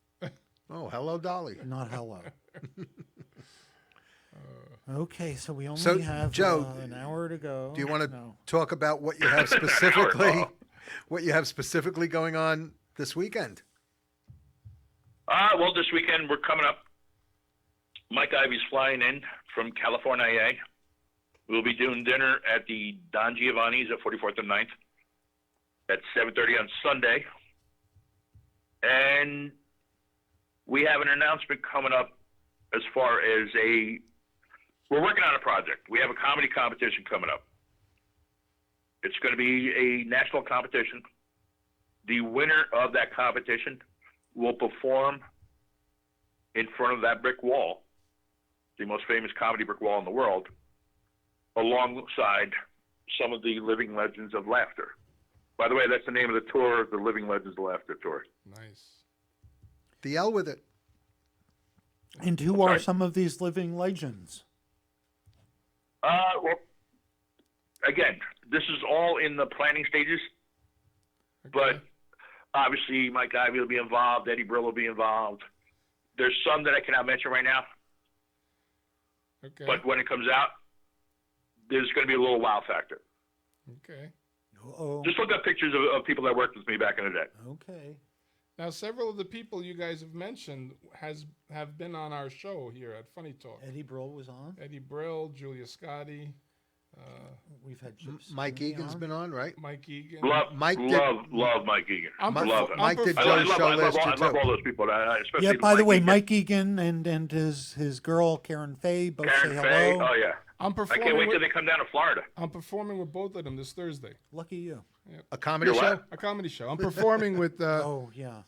Oh, hello, Dolly. Not hello. Okay, so we only So, have Joe, an hour to go. Do you want to No. talk about what you have specifically? What you have specifically going on this weekend? Well, this weekend we're coming up. Mike Ivy's flying in from California. We'll be doing dinner at the Don Giovanni's at 44th and 9th at 7:30 on Sunday. And we have an announcement coming up as far as we're working on a project. We have a comedy competition coming up. It's going to be a national competition. The winner of that competition will perform in front of that brick wall, the most famous comedy brick wall in the world, alongside some of the living legends of laughter. By the way, that's the name of the tour, the Living Legends of Laughter Tour. Nice. The L with it. And who are some of these living legends? Well, again, this is all in the planning stages. But obviously, Mike Ivy will be involved. Eddie Brill will be involved. There's some that I cannot mention right now. Okay. But when it comes out, there's going to be a little wow factor. Okay. Oh, Just look up pictures of people that worked with me back in the day. okay. Now, several of the people you guys have mentioned have been on our show here at Funny Talk. Eddie Brill was on. Eddie Brill, Julia Scotti, We've had Chips Mike Sweeney Egan's on. been on, right? Mike Egan. Love Mike did- love Mike Egan. I'm love him. Mike did I Joe's love, show I love, last all, year, I love too. all those people. Especially Yeah, by the way, Egan. Mike Egan and his girl Karen Fay both Karen say Fay. hello. Oh yeah. I'm I performing. can't wait till with, they come down to Florida. I'm performing with both of them this Thursday. Lucky you. A comedy You're show? what? A comedy show. I'm performing with Oh yeah.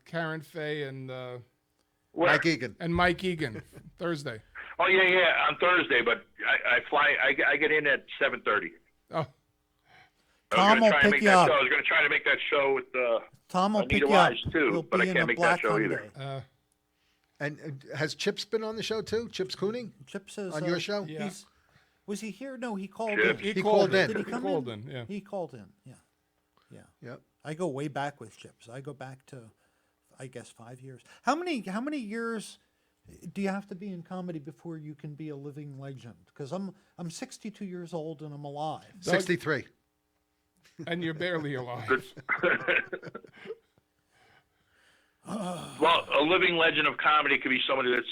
Karen Fay and Where? Mike Egan. Mike Egan Thursday. Oh yeah, on Thursday. But I fly. I get in at 7:30. Oh, Tom will pick you up. I was going to try to make that show with Tom will Anita pick you up. Wise, too, He'll but I be in can't a make that black show either. Hyundai. And has Chips been on the show too? Chips Cooning Chip says on your show? Yeah. Was he here? No, he called Chip. in. He called in. Did he He come called in? in. Yeah. He called in. Yeah. Yeah. Yep. I go way back with Chips. I go back to, I guess, 5 years. How many years do you have to be in comedy before you can be a living legend? Because I'm 62 years old and I'm alive. 63. And you're barely alive. Well, a living legend of comedy could be somebody that's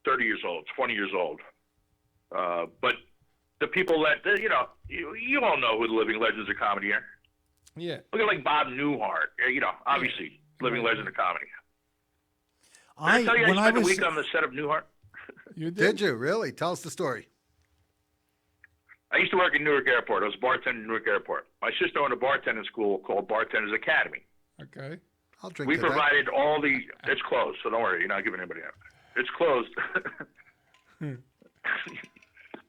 30 years old, 20 years old. But the people that, you all know who the living legends of comedy are. Yeah. Look at like Bob Newhart, obviously living legend of comedy. Did I tell you I spent a week on the set of Newhart? You Did you really? Tell us the story. I used to work in Newark Airport. I was a bartender in Newark Airport. My sister owned a bartending school called Bartenders Academy. Okay. I'll drink We to that. provided all the. It's closed, so don't worry. You're not giving anybody out. It's closed.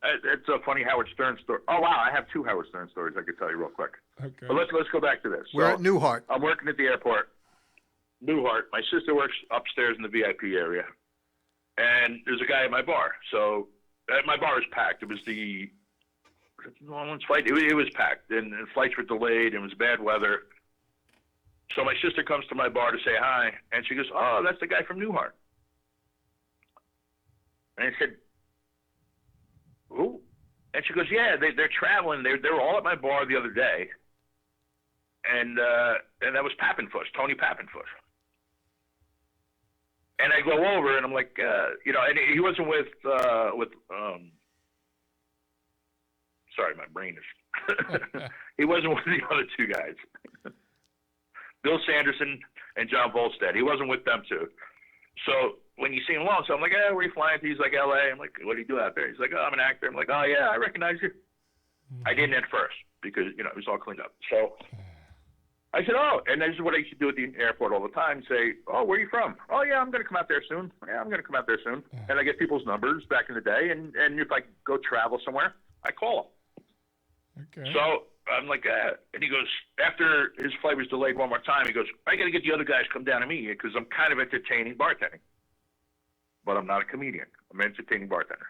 It's a funny Howard Stern story. Oh wow, I have two Howard Stern stories I could tell you real quick. Okay. But let's go back to this. We're So, at Newhart. I'm working at the airport. Newhart. My sister works upstairs in the VIP area, and there's a guy at my bar. So my bar is packed. It was the Longland's flight. It was packed, and flights were delayed. And it was bad weather. So my sister comes to my bar to say hi, and she goes, "Oh, that's the guy from Newhart." And I said, "Who?" And she goes, "Yeah, they're traveling. They were all at my bar the other day, and that was Pappenfuss, Tony Pappenfuss." And I go over, and I'm like, and he wasn't with. Sorry, my brain is. He wasn't with the other two guys, Bill Sanderson and John Volstead. He wasn't with them two. So when you see him along, so I'm like, where are you flying to? He's like, L.A. I'm like, what do you do out there? He's like, I'm an actor. I'm like, oh, yeah, I recognize you. I didn't at first because, it was all cleaned up. So I said, oh, and this is what I used to do at the airport all the time, say, oh, where are you from? Oh, yeah, I'm going to come out there soon. Yeah, I'm going to come out there soon. And I get people's numbers back in the day, and if I go travel somewhere, I call them. Okay. So I'm like, and he goes, after his flight was delayed one more time, he goes, I got to get the other guys to come down to me because I'm kind of entertaining bartending. But I'm not a comedian. I'm an entertaining bartender.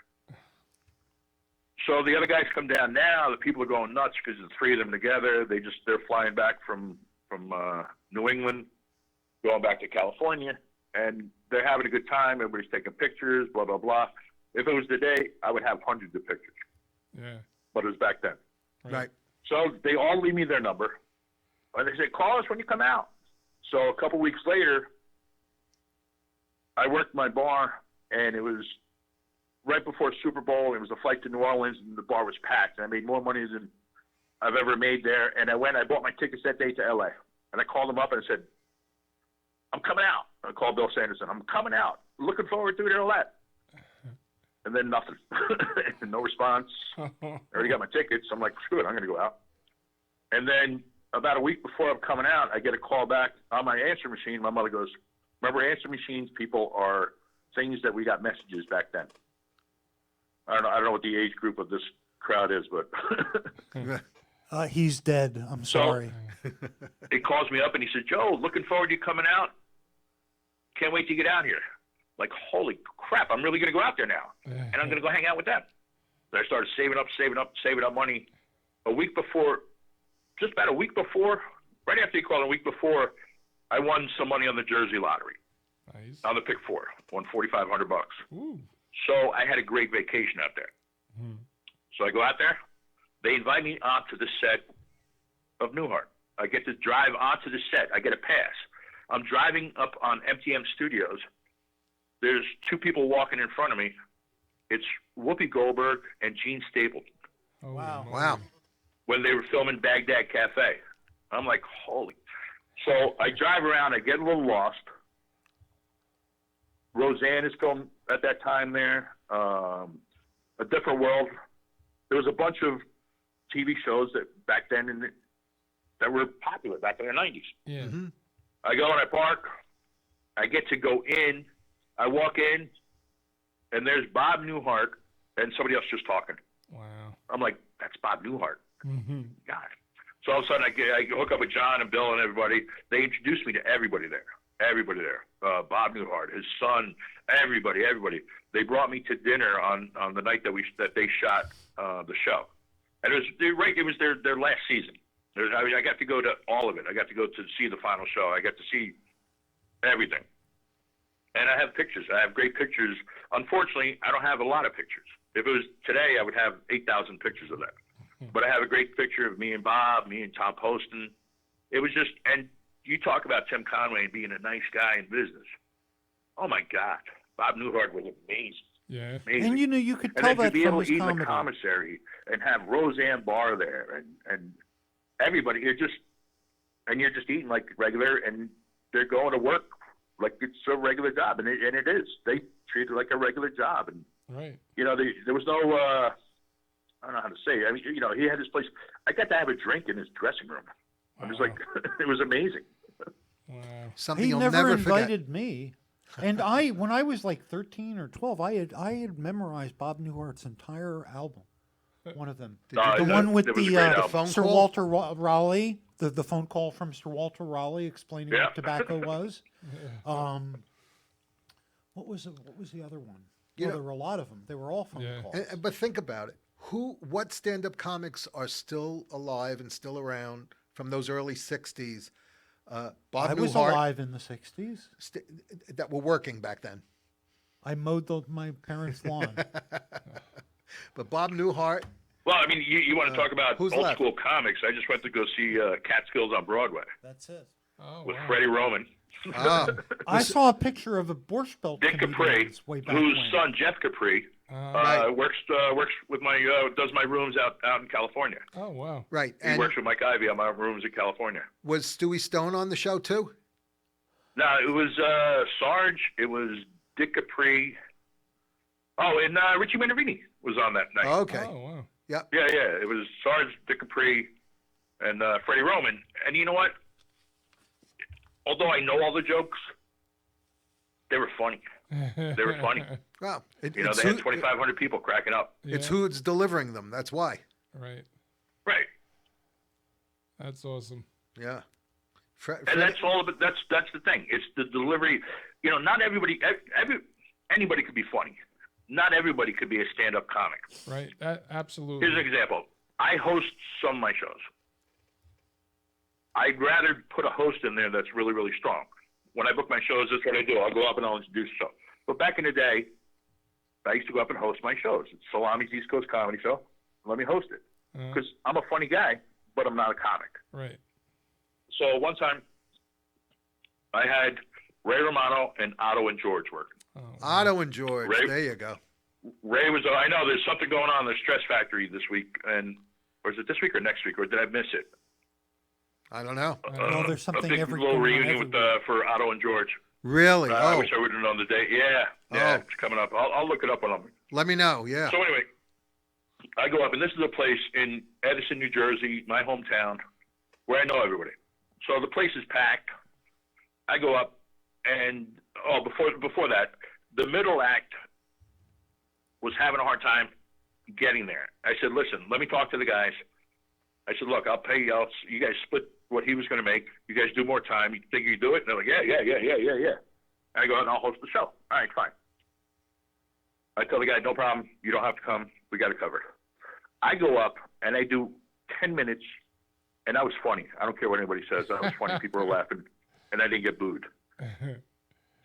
So the other guys come down now. The people are going nuts because the three of them together. They're flying back from New England, going back to California, and they're having a good time. Everybody's taking pictures, blah, blah, blah. If it was today, I would have hundreds of pictures. Yeah. But it was back then. Right. So they all leave me their number. And they say, call us when you come out. So a couple weeks later, I worked my bar, and it was right before Super Bowl. It was a flight to New Orleans, and the bar was packed. And I made more money than I've ever made there. And I bought my tickets that day to L.A. And I called them up and I said, I'm coming out. I called Bill Sanderson. I'm coming out. Looking forward to it and all that. And then nothing. No response. I already got my tickets. I'm like, screw it, I'm going to go out. And then about a week before I'm coming out, I get a call back on my answer machine. My mother goes, remember answer machines, people are things that we got messages back then. I don't know what the age group of this crowd is, but He's dead. I'm sorry. he calls me up and he said, Joe, looking forward to you coming out. Can't wait to get out here. Like, holy crap, I'm really going to go out there now. And I'm going to go hang out with them. So I started saving up money. Just about a week before right after he called, a week before, I won some money on the Jersey lottery. Nice. On the pick 4, won $4,500. Ooh. So I had a great vacation out there. Mhm. So I go out there. They invite me onto the set of Newhart. I get to drive onto the set. I get a pass. I'm driving up on MTM Studios. There's 2 people walking in front of me. It's Whoopi Goldberg and Gene Stapleton Oh, Wow. moly. Wow. when they were filming Baghdad Cafe. I'm like, holy. So I drive around. I get a little lost. Roseanne is filmed at that time there. A Different World. There was a bunch of TV shows that back then that were popular back in the 90s. Yeah. Mm-hmm. I go and I park. I get to go in. I walk in, and there's Bob Newhart and somebody else just talking. Wow. I'm like, that's Bob Newhart. Mm-hmm. God. So all of a sudden, I hook up with John and Bill and everybody. They introduced me to everybody there. Everybody there. Bob Newhart, his son, everybody. They brought me to dinner on the night that they shot the show, and it was their last season. I got to go to all of it. I got to go to see the final show. I got to see everything, and I have pictures. I have great pictures. Unfortunately, I don't have a lot of pictures. If it was today, I would have 8,000 pictures of that. But I have a great picture of me and Bob, me and Tom Poston. It was just, and you talk about Tim Conway and being a nice guy in business. Oh my God, Bob Newhart was amazing. Yeah. And Amazing. you could And tell then to that be from able his to eat in the comedy. commissary and have Roseanne Barr there and everybody, you're just eating like regular, and they're going to work like it's a regular job, and it is. They treat it like a regular job, and Right. there was no I don't know how to say it. I mean, he had his place. I got to have a drink in his dressing room. I was like, it was amazing. Wow. Something He you'll never never forget. invited me. And when I was like 13 or 12, I had memorized Bob Newhart's entire album. One of them, the one with it was a the great album. phone Sir call? Walter Raleigh, the phone call from Sir Walter Raleigh explaining Yeah. what tobacco was. What was the other one? Well, there were a lot of them. They were all phone Yeah. calls. But think about it. What stand-up comics are still alive and still around from those early '60s? Bob I was Newhart, alive in the 60s. that were working back then. I mowed my parents' lawn. But Bob Newhart, Well, I mean, you want to talk about who's old left? school comics? I just went to go see Catskills on Broadway That's it. Oh, with wow. Freddie Roman. oh, I saw a picture of a Borscht Belt Dick Capri, comedians way back whose when. son Jeff Capri Right. works with my does my rooms out in California. Oh, wow. right. He And works with Mike Ivey on my rooms in California. was Stewie Stone on the show too? No, it was Sarge. It was Dick Capri. Oh, and Richie Minervini was on that night. Okay. Oh, wow. Yeah. It was Sarge, Dick Capri, and Freddie Roman. And you know what? Although I know all the jokes, they were funny. They were funny. Well, They it's had who, 2,500 people cracking up. it's Yeah. who's delivering them. That's why. Right. Right. That's awesome. Yeah. And that's all of it. That's the thing. It's the delivery. Not everybody. Anybody could be funny. Not everybody could be a stand-up comic. Right. Absolutely. Here's an example. I host some of my shows. I'd rather put a host in there that's really, really strong. When I book my shows, that's what I do. I'll go up and I'll introduce the show. But back in the day, I used to go up and host my shows. It's Salami's East Coast Comedy Show. Let me host it. Because I'm a funny guy, but I'm not a comic. Right. So one time, I had Ray Romano and Otto and George working. Oh, Otto and George. Ray- There you go. Ray was, I know there's something going on in the Stress Factory this week, or is it this week or next week, or did I miss it? I don't know. Well, there's something a big every little going on reunion with every for Otto and George. Really? I Oh, wish I would have known the date. Yeah, Oh. it's coming up. I'll look it up when I'm. let me know. Yeah. So anyway, I go up, and this is a place in Edison, New Jersey, my hometown, where I know everybody. So the place is packed. I go up, and before that, the middle act was having a hard time getting there. I said, listen, let me talk to the guys. I said, look, I'll pay you. You guys split what he was going to make. You guys do more time. You think you can do it? And they're like, yeah. I go, and I'll host the show. All right, fine. I tell the guy, no problem. You don't have to come. We got it covered. I go up, and I do 10 minutes, And that was funny. I don't care what anybody says. That was funny. People were laughing, and I didn't get booed.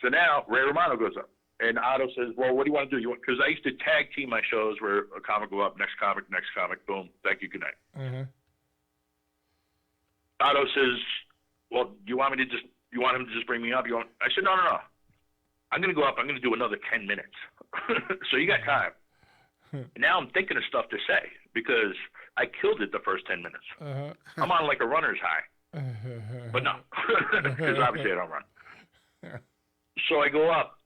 So now Ray Romano goes up, and Otto says, "Well, what do you want to do? Because I used to tag team my shows where a comic go up, next comic, boom, thank you, good night." Otto says, "Well, you want him to just bring me up? I said, no. I'm going to go up. I'm going to do another 10 minutes. So you got time." Now I'm thinking of stuff to say because I killed it the first 10 minutes. I'm on like a runner's high. But no, because obviously I don't run. So I go up,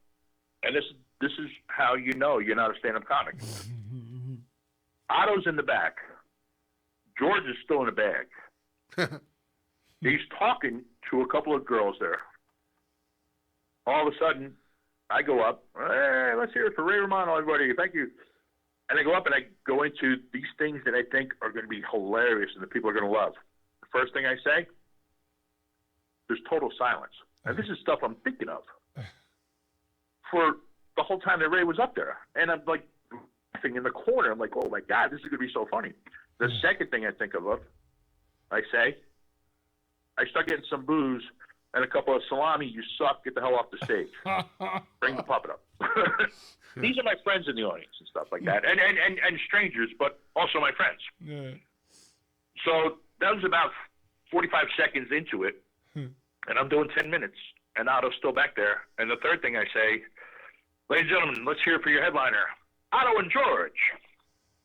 and this is how you know you're not a stand-up comic. Otto's in the back. George is still in the bag. He's talking to a couple of girls there. All of a sudden, I go up. "Hey, let's hear it for Ray Romano, everybody. Thank you." And I go up and I go into these things that I think are going to be hilarious and that people are going to love. The first thing I say, there's total silence. And this is stuff I'm thinking of for the whole time that Ray was up there. And I'm like laughing in the corner. I'm like, oh my God, this is going to be so funny. The second thing I think of, I say, I start getting some booze and a couple of salami, "You suck, get the hell off the stage. Bring the puppet up." These are my friends in the audience and stuff like that. And strangers, but also my friends. Yeah. So that was about 45 seconds into it, and I'm doing 10 minutes, and Otto's still back there. And the third thing I say, "Ladies and gentlemen, let's hear it for your headliner, Otto and George."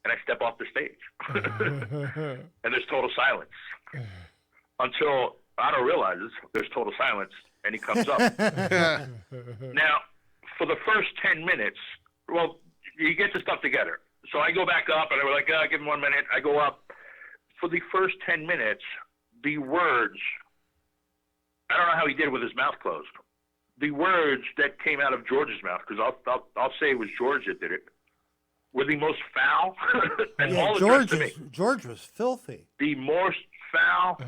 And I step off the stage. And there's total silence. Until Otto realizes there's total silence, and he comes up. Now, for the first 10 minutes, well, you get the stuff together. So I go back up, and I was like, give him 1 minute. I go up. For the first 10 minutes, the words, I don't know how he did it with his mouth closed. The words that came out of George's mouth, because I'll say it was George that did it, were the most foul. And all addressed to me. George was filthy. The most foul,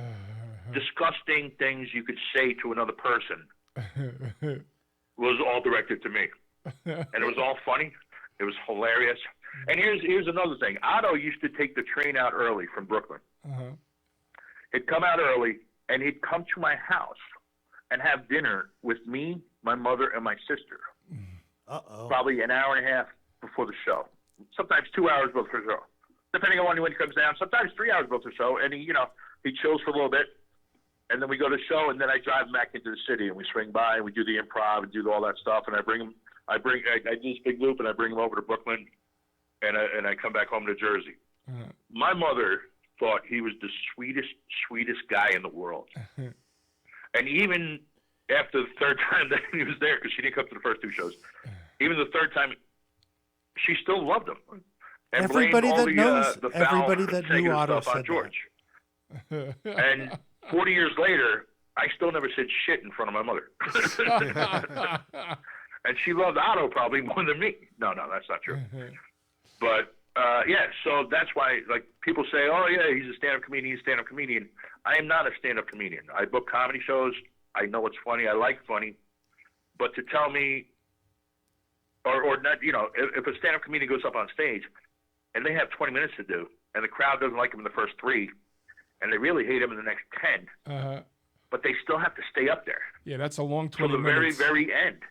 disgusting things you could say to another person was all directed to me. And it was all funny. It was hilarious. And here's another thing. Otto used to take the train out early from Brooklyn. He'd come out early, and he'd come to my house and have dinner with me, my mother, and my sister. Probably an hour and a half before the show. Sometimes 2 hours before the show. Depending on when he comes down. Sometimes 3 hours before the show. And he chills for a little bit. And then we go to the show, and then I drive him back into the city, and we swing by, and we do the improv and do all that stuff. And I do this big loop, and I bring him over to Brooklyn, and I come back home to Jersey. My mother thought he was the sweetest guy in the world. And even after the third time that he was there, because she didn't come to the first two shows, even the third time, she still loved him. And Everybody blamed all that knows, the foul, everybody that knew negative Otto stuff on said George. And 40 years later, I still never said shit in front of my mother. And she loved Otto probably more than me. No, that's not true. But, yeah, so that's why, like, people say, oh, yeah, he's a stand-up comedian. I am not a stand-up comedian. I book comedy shows. I know it's funny. I like funny. But to tell me, or not, if a stand-up comedian goes up on stage and they have 20 minutes to do, and the crowd doesn't like him in the first 3, and they really hate him in the next 10, but they still have to stay up there. Yeah, that's a long 20 till the minutes. very end.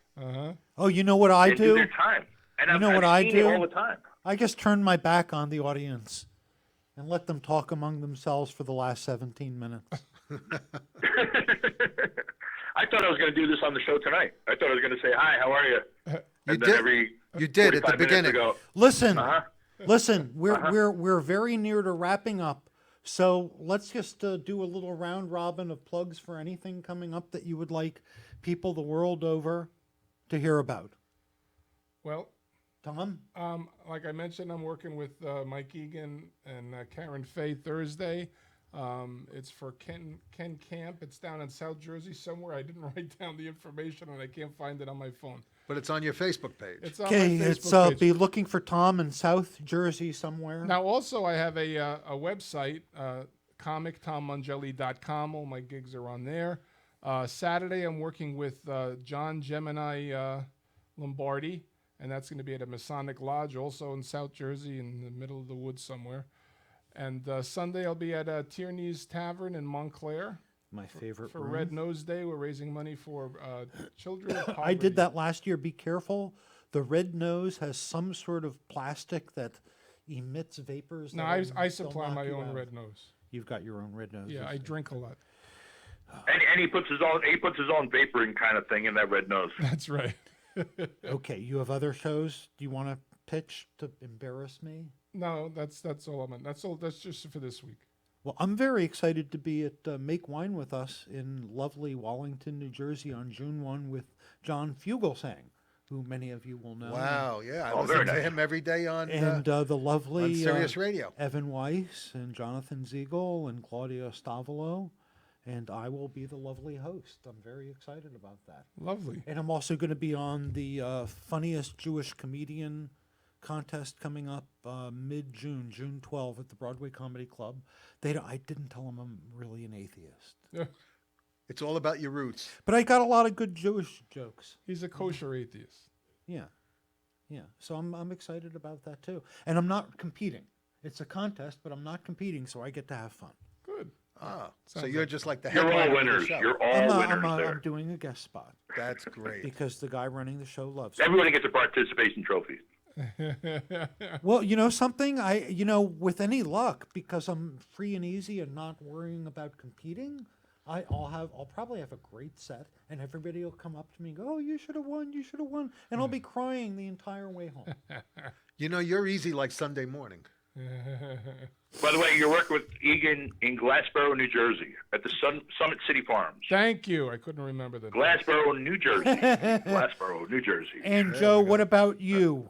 Oh, you know what I and do? Their time. And You know what I've I seen it do? all the time. I just turn my back on the audience and let them talk among themselves for the last 17 minutes. I thought I was going to do this on the show tonight. I thought I was going to say, hi, how are you? You did at the beginning. Listen, listen, we're very near to wrapping up. So let's just do a little round robin of plugs for anything coming up that you would like people the world over to hear about. Well, Tom? like I mentioned, I'm working with Mike Egan and Karen Fay Thursday. It's for Ken Camp. It's down in South Jersey somewhere. I didn't write down the information, and I can't find it on my phone. But it's on your Facebook page. It's on Okay, my it's Facebook page. be looking for Tom in South Jersey somewhere. Now, also, I have a website, comictommongelli.com. All my gigs are on there. Saturday, I'm working with John Gemini Lombardi, and that's going to be at a Masonic Lodge, also in South Jersey, in the middle of the woods somewhere. And Sunday I'll be at Tierney's Tavern in Montclair My favorite for room. Red Nose Day. We're raising money for children. of I did poverty. that last year. Be careful. The red nose has some sort of plastic that emits vapors. No, that'll- I they'll supply knock my you own out. red nose. You've got your own red nose. Yeah, I drink a lot. And he puts his own vaporing kind of thing in that red nose. That's right. Okay, you have other shows. Do you want to pitch to embarrass me? No, that's all I'm. That's all. That's just for this week. Well, I'm very excited to be at Make Wine with Us in lovely Wallington, New Jersey on June 1 with John Fugelsang, who many of you will know. Wow, yeah, I Oh, listen very to nice. him every day on And the lovely Sirius Radio. Evan Weiss and Jonathan Ziegel and Claudia Stavolo. And I will be the lovely host. I'm very excited about that. Lovely. And I'm also going to be on the funniest Jewish comedian contest coming up mid-June, June 12 at the Broadway Comedy Club. I didn't tell them I'm really an atheist. It's all about your roots. But I got a lot of good Jewish jokes. He's a kosher atheist. Yeah. Yeah. So I'm excited about that too. And I'm not competing. It's a contest, but I'm not competing, so I get to have fun. Good. Ah, so Sounds you're like- just like the You're headliner all of the winners. show. You're all winners there. I'm doing a guest spot That's great. because the guy running the show loves it. Everybody gets a participation trophy. Well, you know something? With any luck, because I'm free and easy and not worrying about competing, I'll probably have a great set, and everybody will come up to me and go, "Oh, you should have won! You should have won!" And I'll be crying the entire way home. You know, you're easy like Sunday morning. By the way, you're working with Egan in Glassboro, New Jersey, at the Summit City Farms. Thank you. I couldn't remember that. Glassboro, New Jersey. Glassboro, New Jersey. And Joe, what about you?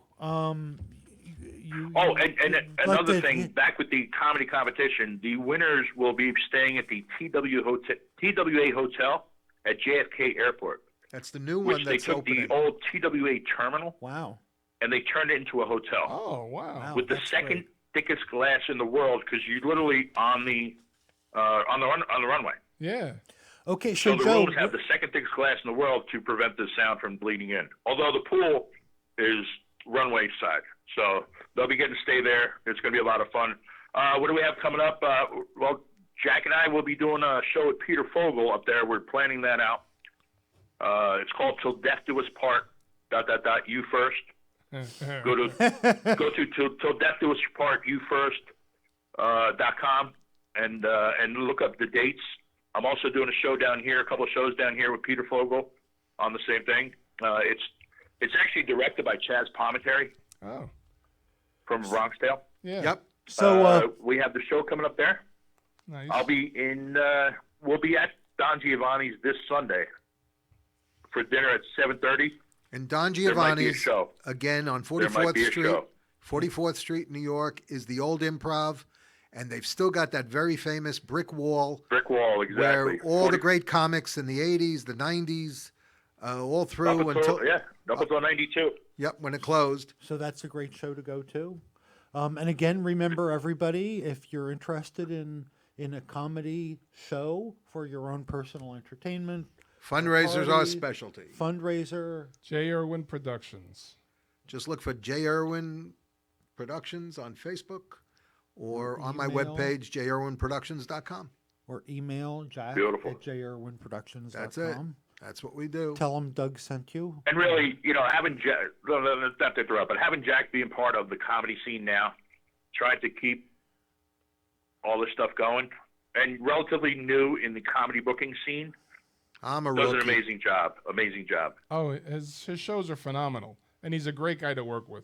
Oh, and another the- thing, back with the comedy competition, the winners will be staying at the TWA Hotel at JFK Airport, That's the new which one they that's took opening. the old TWA terminal Wow. and they turned it into a hotel Oh, wow. Wow. with the that's second great. thickest glass in the world because you're literally on the runway. Yeah. Okay, So so the Joe, rooms have the second thickest glass in the world to prevent the sound from bleeding in. Although the pool is runway side, so they'll be getting to stay there. It's going to be a lot of fun. What do we have coming up? Well, Jack and I will be doing a show with Peter Fogel up there. We're planning that out. It's called "Till Death Do Us Part." ... You first. Go to till death do us part you first .com and look up the dates. I'm also doing a show down here, a couple of shows down here with Peter Fogel on the same thing. It's actually directed by Chaz Palminteri Oh. from Bronxdale. Yeah. Yep. so We have the show coming up there. Nice. I'll be in. We'll be at Don Giovanni's this Sunday for dinner at 7:30. And Don There might be a Giovanni's, show. again, on There might 44th be a Street. show. 44th Street, New York, is the old Improv. And they've still got that very famous brick wall Brick wall, exactly. where all 40 the great comics in the 80s, the 90s, all up through until, until, yeah, up until 92. yep, when it closed. So that's a great show to go to. And again, remember everybody, if you're interested in a comedy show for your own personal entertainment, Fundraisers are party, specialty. fundraiser, J. Irwin Productions. Just look for J. Irwin Productions on Facebook or on my Email. webpage, jirwinproductions.com. or email Jack Beautiful. at jirwinproductions.com. That's it. That's what we do. Tell them Doug sent you. And really, having Jack, not to interrupt, but having Jack being part of the comedy scene now, trying to keep all this stuff going, and relatively new in the comedy booking scene, I'm a does an rookie. amazing job. Amazing job. Oh, his shows are phenomenal. And he's a great guy to work with.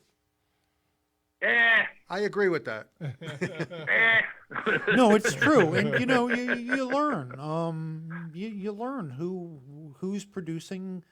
I agree with that. No, it's true, and you learn. You learn who's producing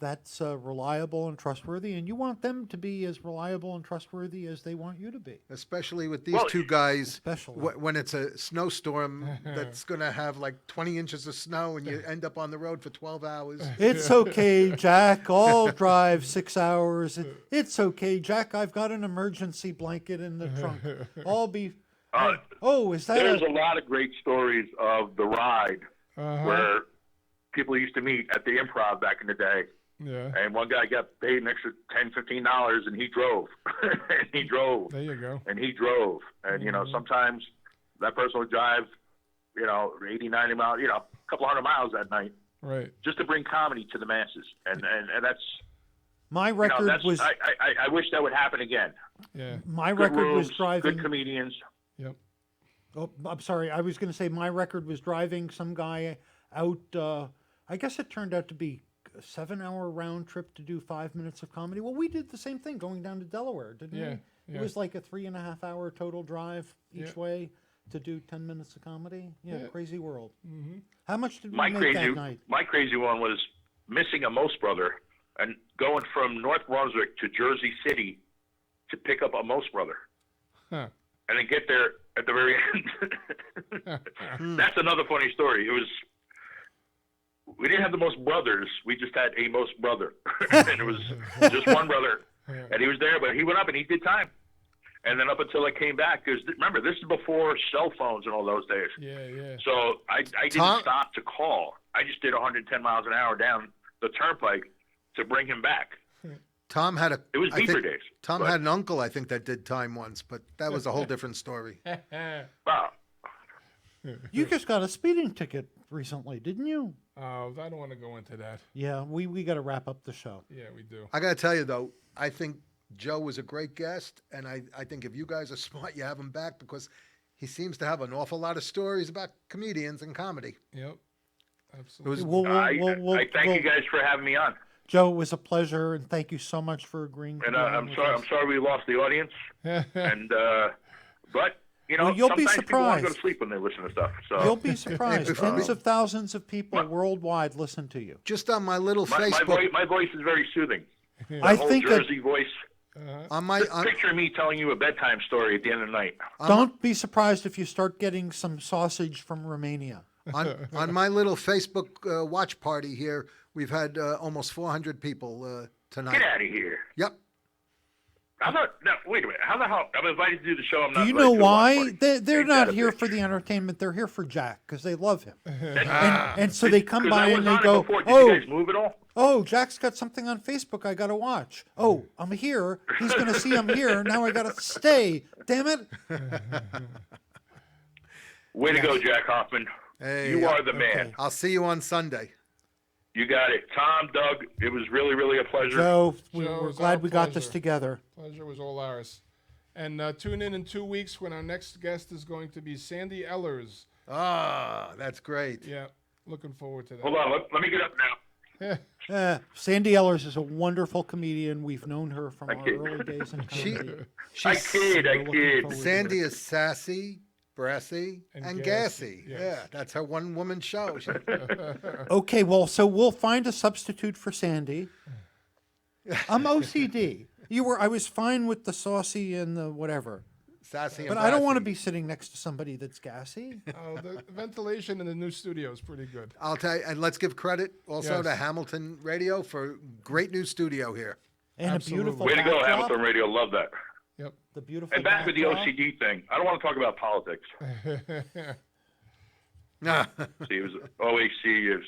that's reliable and trustworthy, and you want them to be as reliable and trustworthy as they want you to be. Especially with these Well, two guys, Especially. when it's a snowstorm that's going to have like 20 inches of snow and you end up on the road for 12 hours. It's okay, Jack. I'll drive 6 hours. It's okay, Jack. I've got an emergency blanket in the trunk. I'll be. Oh, is that There's a lot of great stories of the ride Uh-huh. where people used to meet at the Improv back in the day. Yeah. And one guy got paid an extra $10, $15, and he drove. And he drove. There you go. And he drove. And, sometimes That person would drive, 80, 90 miles, a couple hundred miles that night Right. just to bring comedy to the masses. And that's, My record was I wish that would happen again. Yeah. my Good record rooms, was driving. good comedians. Yep. Oh, I'm sorry. I was going to say my record was driving some guy out. I guess it turned out to be a 7-hour round trip to do 5 minutes of comedy. Well, we did the same thing going down to Delaware, didn't Yeah, we? yeah. It was like a 3.5-hour total drive each Yeah. way to do 10 minutes of comedy. Yeah, Yeah. crazy world. Mm-hmm. How much did we My make that night? crazy one was missing a Most Brother and going from North Brunswick to Jersey City to pick up a Most Brother. Huh. And then get there at the very end. That's another funny story. We didn't have the most brothers. We just had a most brother. And it was just one brother. And he was there, but he went up and he did time. And then up until I came back, because remember, this is before cell phones and all those days. Yeah, yeah. So I didn't Tom- stop to call. I just did 110 miles an hour down the turnpike to bring him back. Tom had It was beeper days. Tom but- had an uncle, I think, that did time once, but that was a whole different story. Wow. You just got a speeding ticket recently, didn't you? Oh, I don't want to go into that. Yeah, we got to wrap up the show. Yeah, we do. I got to tell you, though, I think Joe was a great guest, and I think if you guys are smart, you have him back because he seems to have an awful lot of stories about comedians and comedy. Yep. Absolutely. I thank you guys for having me on. Joe, it was a pleasure, and thank you so much for agreeing. To And be on I'm with sorry. us. I'm sorry we lost the audience. And but Well, you'll be sometimes people want to go surprised. to sleep when they listen to stuff. So You'll be surprised. Tens of thousands of people worldwide listen to you. Just on my little my Facebook, voice is very soothing. I Whole think that Jersey voice. on my Just picture me telling you a bedtime story at the end of the night. don't be surprised if you start getting some sausage from Romania. on my little Facebook watch party here, we've had almost 400 people tonight. Get out of here. Yep. Wait a minute. How the hell? I'm invited to do the show. I'm not. Do you invited know to a watch why? party. They're Ain't not that a here bitch? for the entertainment. They're here for Jack because they love him. And so they come 'Cause by I was and they on it go, before. Did "Oh, you guys move at all? oh, Jack's got something on Facebook. I got to watch. Oh, I'm here. He's going to see I'm here. Now I got to stay. Damn it." Way to go, Jack Hoffman. Hey, You are the man. okay. I'll see you on Sunday. You got it. Tom, Doug, it was really, really a pleasure. Joe, Joe, we're it's glad our we got this pleasure. together. Pleasure was all ours. And tune in 2 weeks when our next guest is going to be Sandy Ellers. Ah, that's great. Yeah, looking forward to that. Hold on. Let me get up now. Sandy Ellers is a wonderful comedian. We've known her from our kid. early days in She, comedy. I she's, kid. We're looking forward to Sandy it. is sassy, brassy, And and gassy, gassy. yes. Yeah, that's her one-woman show. Okay, well, so we'll find a substitute for Sandy. I'm OCD. I was fine with the saucy and the whatever, Sassy and but I don't want to brassy. be sitting next to somebody that's gassy. Oh, the ventilation in the new studio is pretty good. I'll tell you, and let's give credit also Yes. to Hamilton Radio for great new studio here. And Absolutely. a beautiful Way to go, backdrop. Hamilton Radio. Love that. Yep. The beautiful And back with the backdrop. OCD thing. I don't want to talk about politics. Ah, See, it was OAC.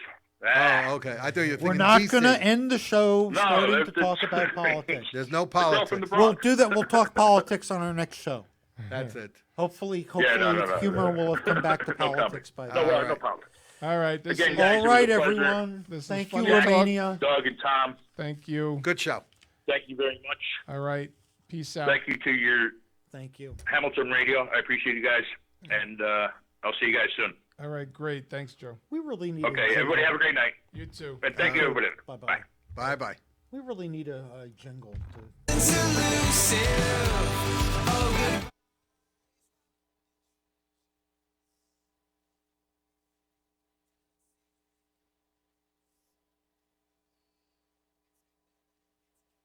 oh, okay. I thought you were thinking We're not DC. going to end the show No, starting that's- to talk that's- about politics. There's no Girl politics. from the We'll Bronx. do that. We'll talk politics on our next show. That's it. Hopefully, no. humor will have come back to No politics comment. by No, then. right. no problem. All right. This Again, is, guys, All it was right, a pleasure. everyone. This is Thank you, Funny Talk. Romania. Doug and Tom, thank you. Good show. thank you very much. All right. Peace out. Thank you to your Thank you. Hamilton Radio. I appreciate you guys. And I'll see you guys soon. All right. Great. Thanks, Joe. We really need. Okay, everybody have a great night. You too. And thank you, everybody. Bye-bye. Bye. Bye-bye. We really need a jingle to. Elusive.